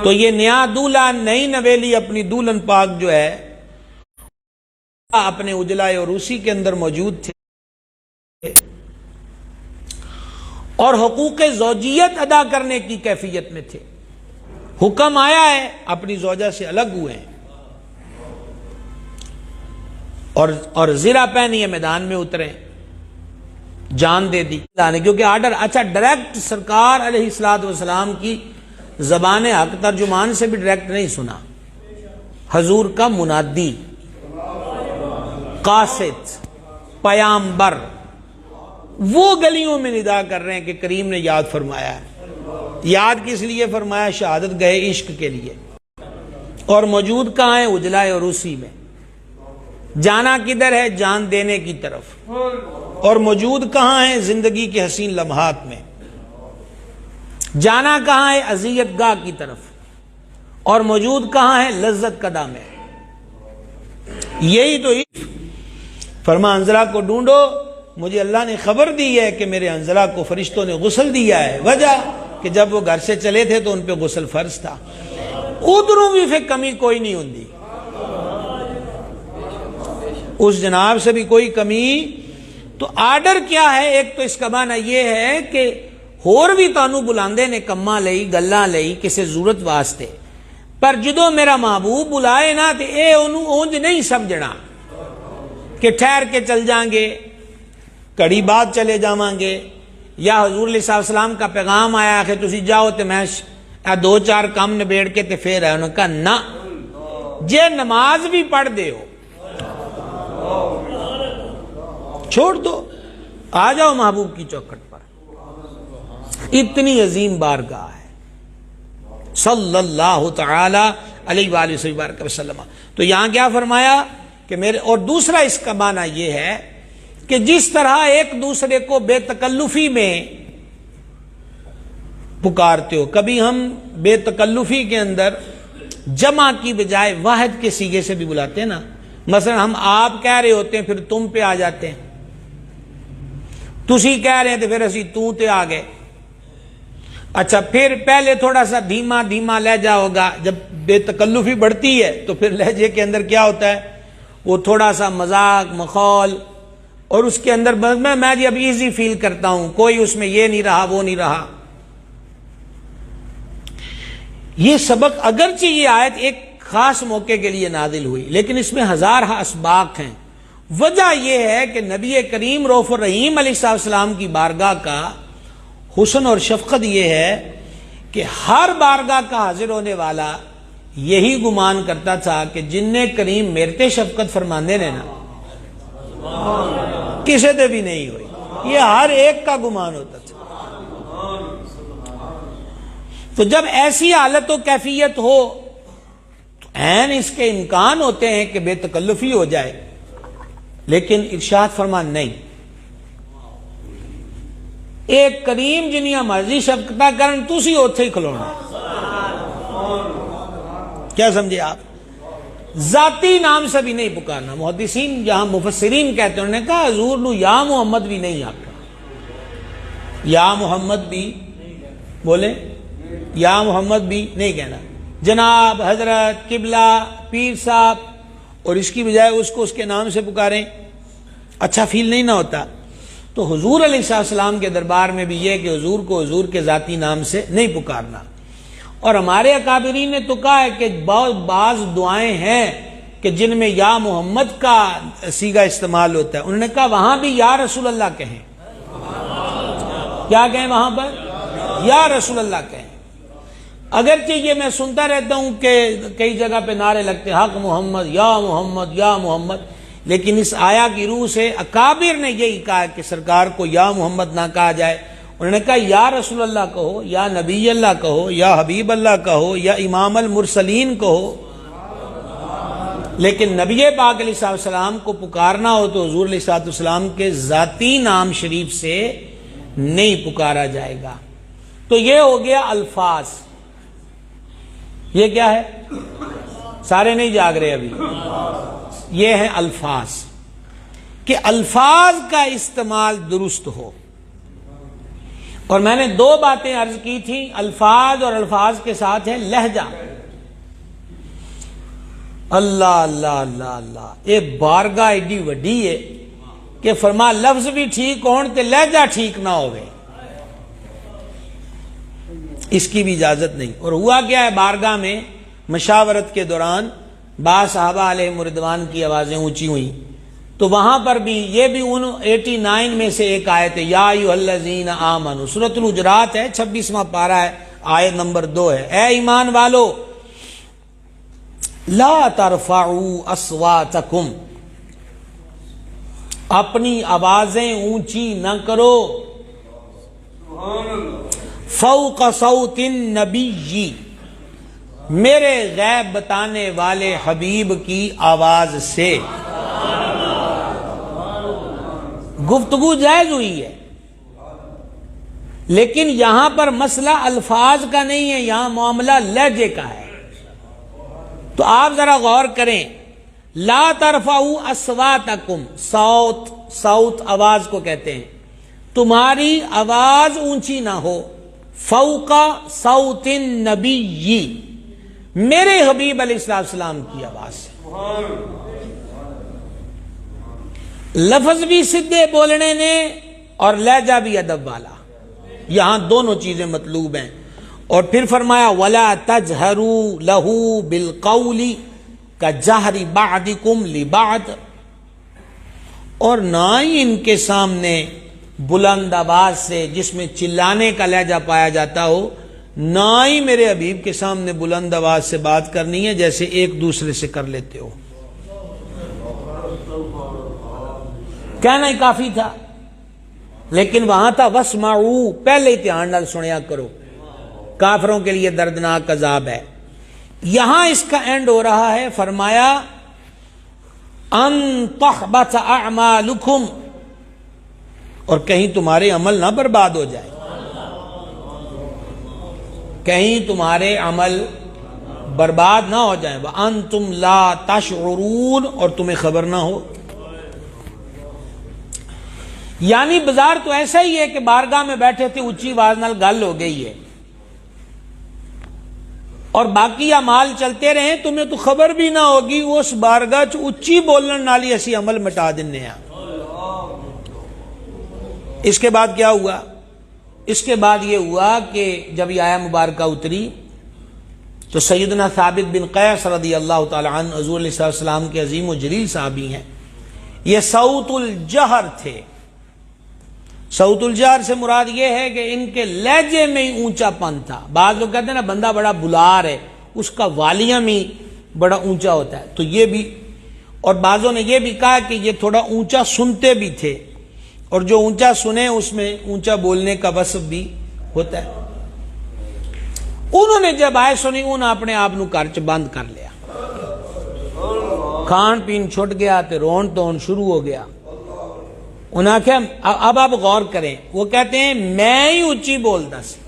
تو یہ نیا دولہا، نئی نویلی اپنی دولہن پاک جو ہے اپنے اجلائے عروسی کے اندر موجود تھے اور حقوق زوجیت ادا کرنے کی کیفیت میں تھے. حکم آیا ہے اپنی زوجہ سے الگ ہوئے ہیں اور زرہ پہنی ہے، میدان میں اترے، جان دے دی، کیونکہ آرڈر اچھا ڈائریکٹ سرکار علیہ الصلوۃ والسلام کی زبان حق ترجمان سے بھی ڈائریکٹ نہیں سنا. حضور کا منادی، قاصد، پیامبر، وہ گلیوں میں ندا کر رہے ہیں کہ کریم نے یاد فرمایا ہے. یاد کس لیے فرمایا؟ شہادت گئے عشق کے لیے. اور موجود کہاں ہے؟ اجلائے عروسی میں. جانا کدھر ہے؟ جان دینے کی طرف. اور موجود کہاں ہے؟ زندگی کے حسین لمحات میں. جانا کہاں ہے؟ اذیت گاہ کی طرف. اور موجود کہاں ہے؟ لذت قدا میں. یہی تو فرما حنظلہ کو ڈھونڈو، مجھے اللہ نے خبر دی ہے کہ میرے حنظلہ کو فرشتوں نے غسل دیا ہے. وجہ کہ جب وہ گھر سے چلے تھے تو ان پہ غسل فرض تھا. ادھروں بھی پھر کمی کوئی نہیں ہوندی، اس جناب سے بھی کوئی کمی. تو آرڈر کیا ہے؟ ایک تو اس کا معنی یہ ہے کہ ہور بھی تانوں بلاندے نے کما لئی گلاں لئی کسے ضرورت واسطے، پر جدوں میرا محبوب بلائے نا تے اے انہوں اونج نہیں سمجھنا کہ ٹھہر کے چل جائیں گے، کڑی بعد چلے جاواں گے، یا حضور علیہ السلام کا پیغام آیا کہ تسی جاؤ تے میں دو چار کام نبیڑ کے تے پھر ہے. انہوں نے کہا نہ، جے نماز بھی پڑھ دے ہو چھوڑ دو، آ جاؤ محبوب کی چوکھٹ پر. اتنی عظیم بارگاہ ہے صلی اللہ تعالی علیہ وآلہ وسلم. تو یہاں کیا فرمایا کہ میرے، اور دوسرا اس کا معنی یہ ہے کہ جس طرح ایک دوسرے کو بے تکلفی میں پکارتے ہو، کبھی ہم بے تکلفی کے اندر جمع کی بجائے واحد کے سیغے سے بھی بلاتے ہیں نا. مثلا ہم آپ کہہ رہے ہوتے ہیں پھر تم پہ آ جاتے ہیں، تسی کہہ رہے ہیں تو پھر اسی تو تے آ گئے. اچھا پھر پہلے تھوڑا سا دھیما دھیما لہجہ ہوگا، جب بے تکلفی بڑھتی ہے تو پھر لہجے کے اندر کیا ہوتا ہے؟ وہ تھوڑا سا مذاق مخول، اور اس کے اندر میں جی اب ایزی فیل کرتا ہوں، کوئی اس میں یہ نہیں رہا وہ نہیں رہا. یہ سبق اگرچہ یہ آیت ایک خاص موقع کے لیے نازل ہوئی، لیکن اس میں ہزارہ اسباق ہیں وجہ یہ ہے کہ نبی کریم رؤوف الرحیم علیہ السلام کی بارگاہ کا حسن اور شفقت یہ ہے کہ ہر بارگاہ کا حاضر ہونے والا یہی گمان کرتا تھا کہ جن کریم میرے تے شفقت فرماندے نے نا کسے تے بھی نہیں ہوئی، یہ ہر ایک کا گمان ہوتا تھا۔ تو جب ایسی حالت و کیفیت ہو تو عین اس کے امکان ہوتے ہیں کہ بے تکلفی ہو جائے، لیکن ارشاد فرمان نہیں، ایک کریم جنیاں مرضی شفقتہ کرن تسی اوتھے ہی کھلونا۔ کیا سمجھے آپ؟ ذاتی نام سے بھی نہیں پکارنا۔ محدثین جہاں مفسرین کہتے ہیں، انہوں نے کہا حضور نو یا محمد بھی نہیں آتا، یا محمد بھی بولے، یا محمد بھی نہیں کہنا، جناب، حضرت، قبلہ، پیر صاحب، اور اس کی بجائے اس کو اس کے نام سے پکاریں، اچھا فیل نہیں نہ ہوتا۔ تو حضور علیہ السلام کے دربار میں بھی یہ کہ حضور کو حضور کے ذاتی نام سے نہیں پکارنا۔ اور ہمارے اکابرین نے تو کہا ہے کہ بعض دعائیں ہیں کہ جن میں یا محمد کا صیغہ استعمال ہوتا ہے، انہوں نے کہا وہاں بھی یا رسول اللہ کہیں۔ کیا کہیں وہاں پر؟ یا رسول اللہ کہیں۔ اگرچہ یہ میں سنتا رہتا ہوں کہ کئی جگہ پہ نعرے لگتے ہیں حق محمد، یا محمد، یا محمد، لیکن اس آیا کی روح سے اکابر نے یہی کہا کہ سرکار کو یا محمد نہ کہا جائے، انہوں نے کہا یا رسول اللہ کہو، یا نبی اللہ کہو، یا حبیب اللہ کہو، یا امام المرسلین کہو۔ لیکن نبی پاک علیہ السلام کو پکارنا ہو تو حضور علیہ السلام کے ذاتی نام شریف سے نہیں پکارا جائے گا۔ تو یہ ہو گیا الفاظ۔ یہ کیا ہے؟ سارے نہیں جاگ رہے ابھی۔ یہ ہیں الفاظ، کہ الفاظ کا استعمال درست ہو۔ اور میں نے دو باتیں عرض کی تھیں، الفاظ اور الفاظ کے ساتھ ہے لہجہ۔ اللہ اللہ اللہ اللہ، یہ بارگاہ ایڈی وڈی ہے کہ فرما لفظ بھی ٹھیک ہون تے لہجہ ٹھیک نہ ہوئے، اس کی بھی اجازت نہیں۔ اور ہوا کیا ہے، بارگاہ میں مشاورت کے دوران بعض صحابہ علیہ رضوان کی آوازیں اونچی ہوئیں، تو وہاں پر بھی یہ بھی ان 89 میں سے ایک آیت ہے، یا ایھا الذین آمنوا، سورۃ الحجرات ہے، 26واں پارہ ہے، آیت نمبر 2 ہے، اے ایمان والو لا ترفعوا اصواتکم، اپنی آوازیں اونچی نہ کرو، فوق صوت النبی، میرے غیب بتانے والے حبیب کی آواز سے۔ گفتگو جائز ہوئی ہے، لیکن یہاں پر مسئلہ الفاظ کا نہیں ہے، یہاں معاملہ لہجے کا ہے۔ تو آپ ذرا غور کریں، لا ترفعوا اصواتکم، صوت آواز کو کہتے ہیں، تمہاری آواز اونچی نہ ہو، فوق صوت النبی، میرے حبیب علیہ السلام کی آواز سے۔ لفظ بھی سدھے بولنے نے اور لہجہ بھی ادب والا، یہاں دونوں چیزیں مطلوب ہیں۔ اور پھر فرمایا وَلَا تَجْهَرُوا لَهُ بِالْقَوْلِ كَجَهْرِ بَعْضِكُمْ لِبَعْضٍ، اور نہ ہی ان کے سامنے بلند آواز سے جس میں چلانے کا لہجہ پایا جاتا ہو، نہ ہی میرے حبیب کے سامنے بلند آواز سے بات کرنی ہے جیسے ایک دوسرے سے کر لیتے ہو۔ کہنا ہی کافی تھا، لیکن وہاں تھا وَاسْمَعُوا، پہلے ہی دھیان نال سنیا کرو، کافروں کے لیے دردناک عذاب ہے۔ یہاں اس کا اینڈ ہو رہا ہے، فرمایا ان تحبط اعمالکم، اور کہیں تمہارے عمل نہ برباد ہو جائے، کہیں تمہارے عمل برباد نہ ہو جائیں، وَأَنْتُمْ لَا تَشْعُرُونَ، اور تمہیں خبر نہ ہو۔ یعنی بازار تو ایسا ہی ہے کہ بارگاہ میں بیٹھے تھے، اونچی آواز نال گل ہو گئی ہے، اور باقی اعمال چلتے رہیں، تمہیں تو خبر بھی نہ ہوگی، اس بارگاہ چ اونچی بولن نال ہی اسی عمل مٹا دنے ہیں۔ اس کے بعد کیا ہوا؟ اس کے بعد یہ ہوا کہ جب یہ آیا مبارکہ اتری تو سیدنا ثابت بن قیس رضی اللہ تعالی عنہ، حضور علیہ السلام کے عظیم و جلیل صحابی ہیں، یہ صوت الجہر تھے۔ صوت الجہر سے مراد یہ ہے کہ ان کے لہجے میں ہی اونچا پن تھا۔ بعض لوگ کہتے ہیں نا بندہ بڑا بلار ہے، اس کا والیوم ہی بڑا اونچا ہوتا ہے، تو یہ بھی، اور بعضوں نے یہ بھی کہا کہ یہ تھوڑا اونچا سنتے بھی تھے، اور جو اونچا سنے اس میں اونچا بولنے کا وصف بھی ہوتا ہے۔ انہوں نے جب آئے سنی، انہوں نے اپنے آپ نو گھر چ بند کر لیا، کھان پین چھٹ گیا تے رون تون شروع ہو گیا۔ انہوں نے کہا اب آپ غور کریں، وہ کہتے ہیں میں ہی اونچی بولتا سی،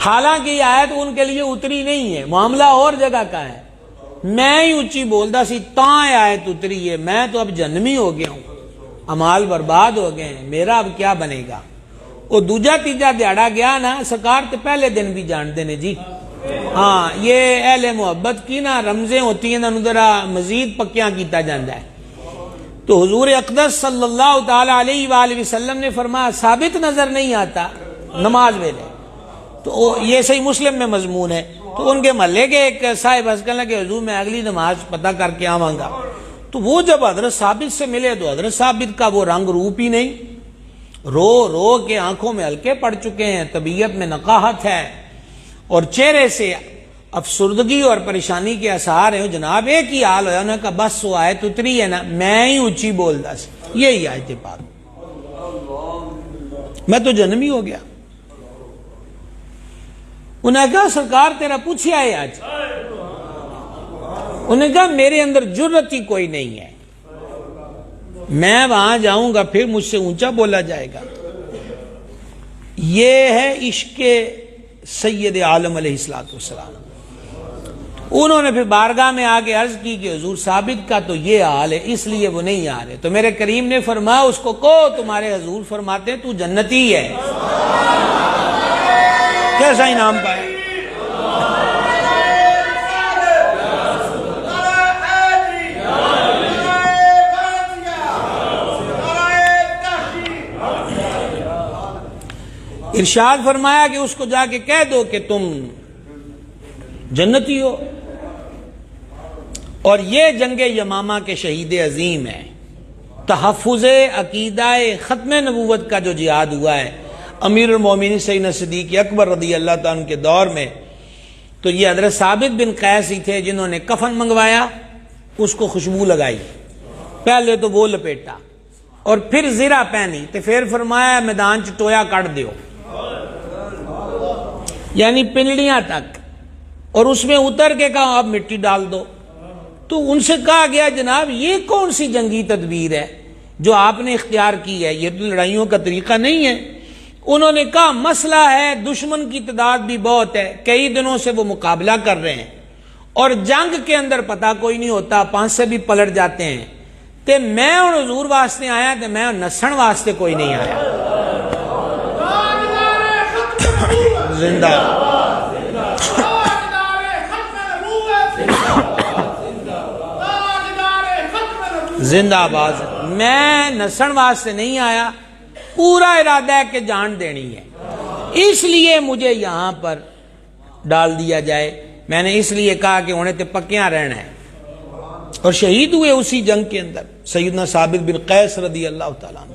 حالانکہ یہ آیت ان کے لیے اتری نہیں ہے، معاملہ اور جگہ کا ہے۔ میں ہی اونچی بولتا سی تاں آیت اتری ہے، میں تو اب جہنمی ہو گیا ہوں، امال برباد ہو گئے ہیں، میرا اب کیا بنے گا۔ وہ دوجا تیجا دیہڑا گیا نا، سرکار تے پہلے دن بھی جانتے نے جی، ہاں یہ اہل محبت کی نا رمزیں ہوتی ہیں، انہوں ذرا مزید پکیاں کیتا جاندہ ہے۔ تو حضور اقدس صلی اللہ تعالی علیہ وآلہ وسلم نے فرمایا ثابت نظر نہیں آتا نماز ویلے، تو یہ صحیح مسلم میں مضمون ہے۔ تو ان کے محلے کے ایک صاحب ہنس کہنے لگے حضور میں اگلی نماز پتہ کر کے آواں گا۔ تو وہ جب حضرت ثابت سے ملے تو حضرت ثابت کا وہ رنگ روپ ہی نہیں، رو رو کے آنکھوں میں ہلکے پڑ چکے ہیں، طبیعت میں نقاہت ہے، اور چہرے سے افسردگی اور پریشانی کے آثار ہیں۔ جناب ایک ہی حال ہوا، انہوں نے کہا بس وہ آیت اتری ہے نا، میں ہی اونچی بولدا سی، یہی آیت پاک، میں تو جنمی ہو گیا۔ انہوں نے کہا سرکار تیرا پوچھیا ہے آج؟ انہوں نے کہا میرے اندر جرت ہی کوئی نہیں ہے، میں وہاں جاؤں گا پھر مجھ سے اونچا بولا جائے گا۔ یہ ہے عشق سید عالم علیہ السلام۔ انہوں نے پھر بارگاہ میں آگے عرض کی کہ حضور ثابت کا تو یہ حال ہے، اس لیے وہ نہیں آ رہے۔ تو میرے کریم نے فرمایا اس کو کہو تمہارے حضور فرماتے ہیں تو جنتی ہے۔ کیسا انعام پائے؟ ارشاد فرمایا کہ اس کو جا کے کہہ دو کہ تم جنتی ہو۔ اور یہ جنگ یمامہ کے شہید عظیم ہے، تحفظ عقیدہ ختم نبوت کا جو جہاد ہوا ہے امیر المومنین سیدنا صدیق اکبر رضی اللہ تعالیٰ عنہ کے دور میں، تو یہ حضرت ثابت بن قیس ہی تھے جنہوں نے کفن منگوایا، اس کو خوشبو لگائی، پہلے تو وہ لپیٹا اور پھر زرہ پہنی، تو پھر فرمایا میدان چ ٹویا کٹ دیو، یعنی پنڈلیاں تک، اور اس میں اتر کے کہا آپ مٹی ڈال دو۔ تو ان سے کہا گیا جناب یہ کون سی جنگی تدبیر ہے جو آپ نے اختیار کی ہے، یہ تو لڑائیوں کا طریقہ نہیں ہے۔ انہوں نے کہا مسئلہ ہے دشمن کی تعداد بھی بہت ہے، کئی دنوں سے وہ مقابلہ کر رہے ہیں، اور جنگ کے اندر پتہ کوئی نہیں ہوتا، 5 سے بھی پلٹ جاتے ہیں، تے میں اور حضور واسطے آیا تے میں نسن واسطے کوئی نہیں آیا۔ زندہ زندہ آباد، میں نسن واسطے نہیں آیا، پورا ارادہ ہے کہ جان دینی ہے، اس لیے مجھے یہاں پر ڈال دیا جائے۔ میں نے اس لیے کہا کہ انہیں تے پکیاں رہنا ہے، اور شہید ہوئے اسی جنگ کے اندر سیدنا ثابت بن قیس رضی اللہ تعالیٰ عنہ۔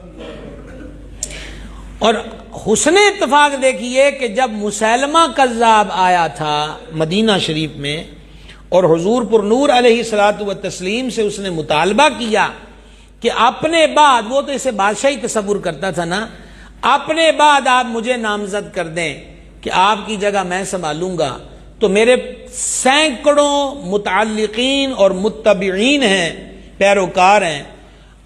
اور حسن اتفاق دیکھیے کہ جب مسیلمہ کذاب آیا تھا مدینہ شریف میں، اور حضور پر نور علیہ الصلوۃ والتسلیم سے اس نے مطالبہ کیا کہ اپنے بعد، وہ تو اسے بادشاہی تصور کرتا تھا نا، اپنے بعد آپ مجھے نامزد کر دیں کہ آپ کی جگہ میں سنبھالوں گا، تو میرے سینکڑوں متعلقین اور متبعین ہیں، پیروکار ہیں،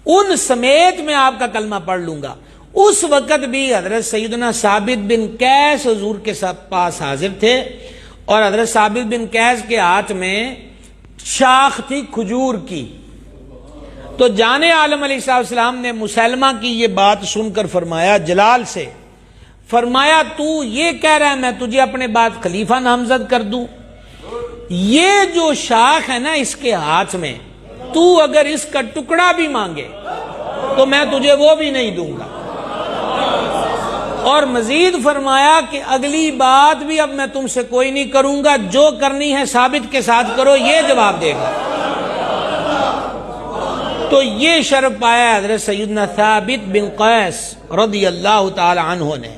ان سمیت میں آپ کا کلمہ پڑھ لوں گا۔ اس وقت بھی حضرت سیدنا ثابت بن قیس حضور کے پاس حاضر تھے، اور حضرت ثابت بن قیس کے ہاتھ میں شاخ تھی کھجور کی۔ تو جان عالم علیہ السلام نے مسلمہ کی یہ بات سن کر فرمایا جلال سے، فرمایا تو یہ کہہ رہا ہے میں تجھے اپنے بعد خلیفہ نامزد کر دوں؟ یہ جو شاخ ہے نا اس کے ہاتھ میں، تو اگر اس کا ٹکڑا بھی مانگے تو میں تجھے وہ بھی نہیں دوں گا۔ اور مزید فرمایا کہ اگلی بات بھی اب میں تم سے کوئی نہیں کروں گا، جو کرنی ہے ثابت کے ساتھ کرو، یہ جواب دے گا۔ تو یہ شرف پایا حضرت سیدنا ثابت بن قیس رضی اللہ تعالی عنہ نے.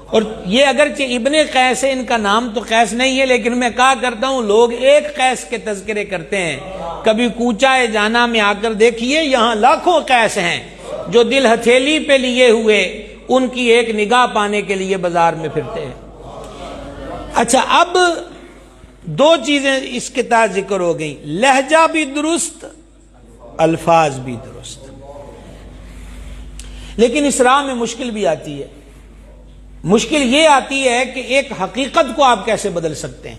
اور یہ اگرچہ ابن قیس ہے، ان کا نام تو قیس نہیں ہے، لیکن میں کہا کرتا ہوں لوگ ایک قیس کے تذکرے کرتے ہیں. کبھی کوچہ جانا میں آ کر دیکھیے، یہاں لاکھوں قیس ہیں جو دل ہتھیلی پہ لیے ہوئے ان کی ایک نگاہ پانے کے لیے بازار میں پھرتے ہیں. اچھا، اب دو چیزیں اس کے تحت ذکر ہو گئیں، لہجہ بھی درست، الفاظ بھی درست. لیکن اس راہ میں مشکل بھی آتی ہے. مشکل یہ آتی ہے کہ ایک حقیقت کو آپ کیسے بدل سکتے ہیں.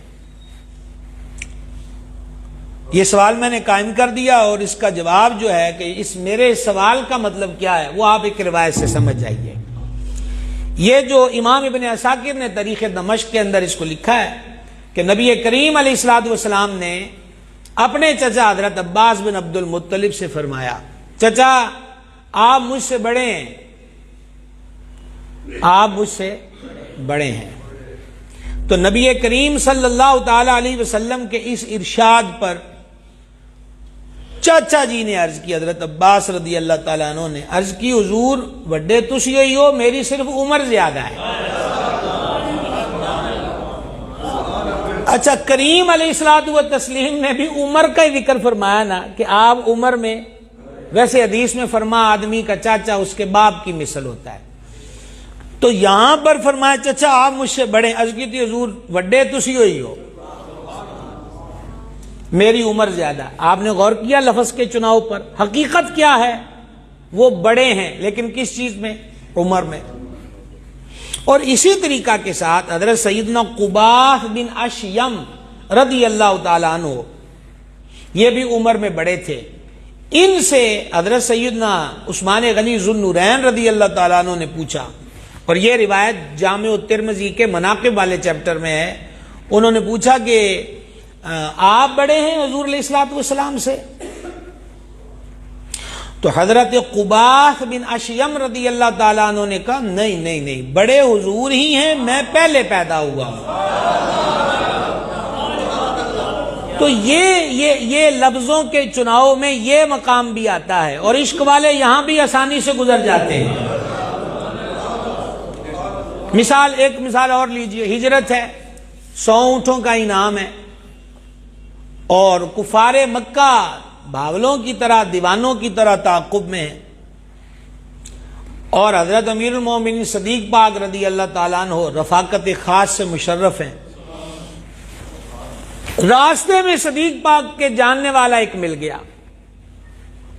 یہ سوال میں نے قائم کر دیا، اور اس کا جواب جو ہے کہ اس میرے سوال کا مطلب کیا ہے وہ آپ ایک روایت سے سمجھ جائیے. یہ جو امام ابن عساکر نے تاریخ دمشق کے اندر اس کو لکھا ہے کہ نبی کریم علیہ الصلوۃ والسلام نے اپنے چچا حضرت عباس بن عبد المطلب سے فرمایا، چچا آپ مجھ سے بڑے ہیں، آپ مجھ سے بڑے ہیں. تو نبی کریم صلی اللہ تعالی علیہ وسلم کے اس ارشاد پر چاچا جی نے عرض کی، حضرت عباس رضی اللہ تعالیٰ عنہ نے عرض کی، حضور بڑے تسی ہوئی ہو، میری صرف عمر زیادہ ہے. اچھا، کریم علیہ الصلوۃ والتسلیم نے بھی عمر کا ہی ذکر فرمایا نا کہ آپ عمر میں، ویسے حدیث میں فرما آدمی کا چاچا اس کے باپ کی مثل ہوتا ہے. تو یہاں پر فرمایا چچا آپ مجھ سے بڑے، عرض کی تھی حضور بڑے تسی ہوئی ہو، میری عمر زیادہ. آپ نے غور کیا لفظ کے چناؤ پر؟ حقیقت کیا ہے؟ وہ بڑے ہیں، لیکن کس چیز میں؟ عمر میں. اور اسی طریقہ کے ساتھ حضرت سیدنا قباح بن اشیم رضی اللہ تعالیٰ عنہ، یہ بھی عمر میں بڑے تھے. ان سے حضرت سیدنا عثمان غنی ذو النورین رضی اللہ تعالیٰ عنہ نے پوچھا، اور یہ روایت جامع الترمذی کے مناقب والے چیپٹر میں ہے. انہوں نے پوچھا کہ آپ بڑے ہیں حضور علیہ الصلوۃ والسلام سے؟ تو حضرت قباح بن اشیم رضی اللہ تعالیٰ عنہ نے کہا نہیں، بڑے حضور ہی ہیں، میں پہلے پیدا ہوا ہوں. تو یہ لفظوں کے چناؤ میں یہ مقام بھی آتا ہے، اور عشق والے یہاں بھی آسانی سے گزر جاتے ہیں. ایک مثال اور لیجئے، ہجرت ہے، 100 اونٹوں کا انعام ہے، اور کفار مکہ بھاولوں کی طرح، دیوانوں کی طرح تعاقب میں ہیں، اور حضرت امیر المومنین صدیق پاک رضی اللہ تعالیٰ عنہ رفاقت خاص سے مشرف ہیں. راستے میں صدیق پاک کے جاننے والا ایک مل گیا،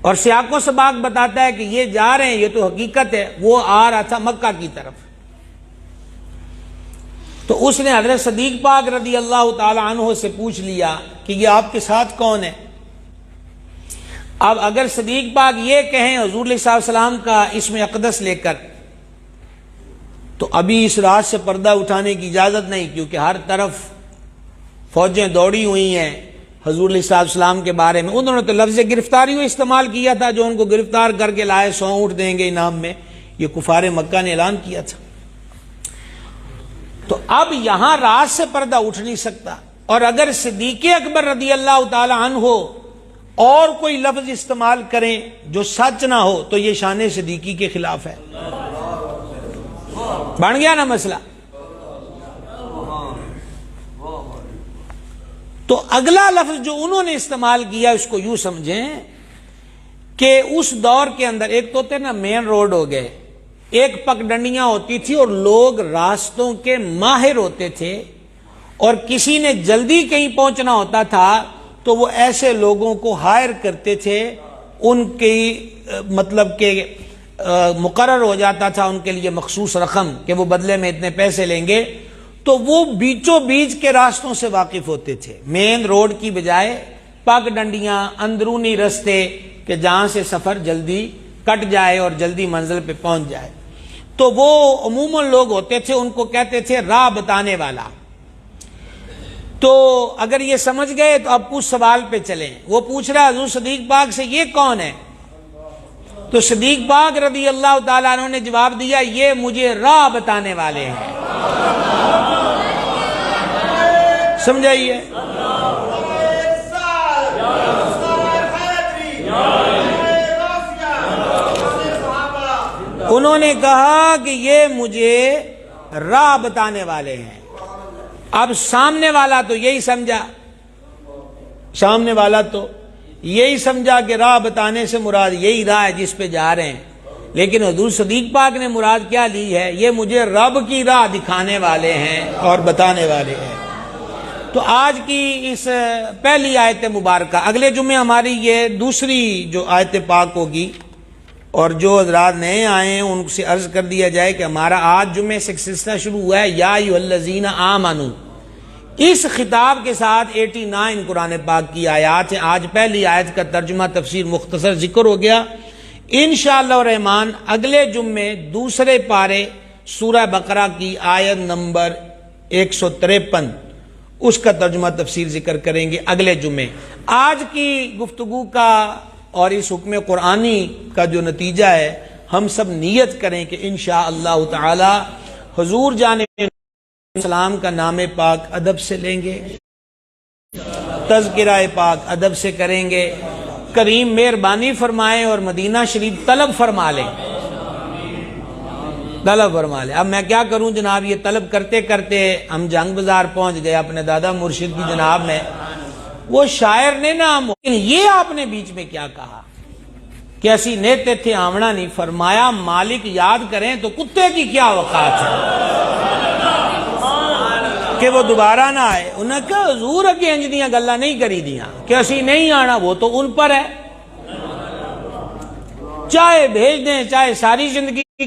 اور سیاق و سباق بتاتا ہے کہ یہ جا رہے ہیں، یہ تو حقیقت ہے، وہ آ رہا تھا مکہ کی طرف. تو اس نے حضرت صدیق پاک رضی اللہ تعالی عنہ سے پوچھ لیا کہ یہ آپ کے ساتھ کون ہے. اب اگر صدیق پاک یہ کہیں حضور علیہ السلام کا اسم اقدس لے کر، تو ابھی اس راز سے پردہ اٹھانے کی اجازت نہیں، کیونکہ ہر طرف فوجیں دوڑی ہوئی ہیں حضور علیہ السلام کے بارے میں. انہوں نے تو لفظ گرفتاری کو استعمال کیا تھا، جو ان کو گرفتار کر کے لائے 100 اونٹ دیں گے انعام میں، یہ کفار مکہ نے اعلان کیا تھا. تو اب یہاں راز سے پردہ اٹھ نہیں سکتا. اور اگر صدیق اکبر رضی اللہ تعالی عنہ اور کوئی لفظ استعمال کریں جو سچ نہ ہو تو یہ شان صدیقی کے خلاف ہے. بن گیا نا مسئلہ. تو اگلا لفظ جو انہوں نے استعمال کیا اس کو یوں سمجھیں کہ اس دور کے اندر ایک تو ہوتے نا مین روڈ ہو گئے، ایک پگڈنڈیاں ہوتی تھی، اور لوگ راستوں کے ماہر ہوتے تھے، اور کسی نے جلدی کہیں پہنچنا ہوتا تھا تو وہ ایسے لوگوں کو ہائر کرتے تھے، ان کی مطلب کہ مقرر ہو جاتا تھا ان کے لیے مخصوص رقم کہ وہ بدلے میں اتنے پیسے لیں گے. تو وہ بیچوں بیچ کے راستوں سے واقف ہوتے تھے، مین روڈ کی بجائے پگ ڈنڈیاں، اندرونی رستے کہ جہاں سے سفر جلدی کٹ جائے اور جلدی منزل پہ پہنچ جائے. تو وہ عموماً لوگ ہوتے تھے، ان کو کہتے تھے راہ بتانے والا. تو اگر یہ سمجھ گئے تو اب کچھ سوال پہ چلیں. وہ پوچھ رہا حضور صدیق پاک سے یہ کون ہے؟ تو صدیق پاک رضی اللہ تعالیٰ عنہ نے جواب دیا یہ مجھے راہ بتانے والے ہیں. سمجھائیے. انہوں نے کہا کہ یہ مجھے راہ بتانے والے ہیں۔ اب سامنے والا تو یہی سمجھا کہ راہ بتانے سے مراد یہی راہ ہے جس پہ جا رہے ہیں، لیکن حضور صدیق پاک نے مراد کیا لی ہے؟ یہ مجھے رب کی راہ دکھانے والے ہیں اور بتانے والے ہیں۔ تو آج کی اس پہلی آیت مبارکہ، اگلے جمعے ہماری یہ دوسری جو آیت پاک ہوگی، اور جو حضرات نئے آئے ہیں ان سے عرض کر دیا جائے کہ ہمارا آج جمعے سے ایک سلسلہ شروع ہوا ہے، یا ایھا الذین آمنو، اس خطاب کے ساتھ 89 قرآن پاک کی آیات ہیں۔ آج پہلی آیت کا ترجمہ تفسیر مختصر ذکر ہو گیا۔ انشاءاللہ الرحمن اگلے جمعے دوسرے پارے سورہ بقرہ کی آیت نمبر 153 اس کا ترجمہ تفسیر ذکر کریں گے اگلے جمعے۔ آج کی گفتگو کا اور اس حکم قرآنی کا جو نتیجہ ہے، ہم سب نیت کریں کہ انشاءاللہ تعالی حضور جانب السلام کا نام پاک ادب سے لیں گے، تذکرہ پاک ادب سے کریں گے، کریم مہربانی فرمائیں اور مدینہ شریف طلب فرما لیں۔ اب میں کیا کروں جناب، یہ طلب کرتے کرتے ہم جنگ بازار پہنچ گئے اپنے دادا مرشد کی جناب میں۔ وہ شاعر نے نا، یہ آپ نے بیچ میں کیا کہا کہ اسی نیتے تھے آمنا نہیں، فرمایا مالک یاد کریں تو کتے کی کیا وقات ہے کہ وہ دوبارہ نہ آئے۔ انہوں نے کہا حضور اگے انج دیاں گلاں نہیں کری دیاں کہ اسی نہیں آنا، وہ تو ان پر ہے، چاہے بھیج دیں چاہے ساری زندگی کے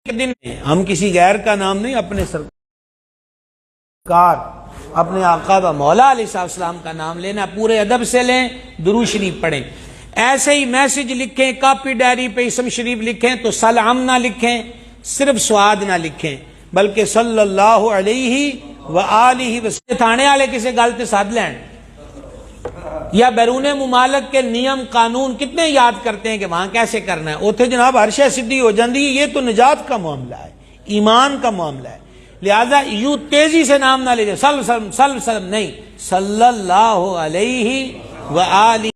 دن میں۔ ہم کسی غیر کا نام نہیں، اپنے سرکار اپنے آقا و مولا علیہ السلام کا نام لینا، پورے ادب سے لیں، درود شریف پڑھیں۔ ایسے ہی میسج لکھیں، کاپی ڈائری پہ اسم شریف لکھیں تو سلام نہ لکھیں، صرف سواد نہ لکھیں، بلکہ صلی اللہ علیہ وآلہ وسلم۔ تھانے والے کسی گل تے ساتھ لین یا بیرون ممالک کے نیم قانون کتنے یاد کرتے ہیں کہ وہاں کیسے کرنا ہے، اوتھے جناب ہر شے سدھی ہو جاندی ہے۔ یہ تو نجات کا معاملہ ہے، ایمان کا معاملہ ہے، لہذا یوں تیزی سے نام نہ لے جائے، صلی نہیں، صلی اللہ علیہ وآلہ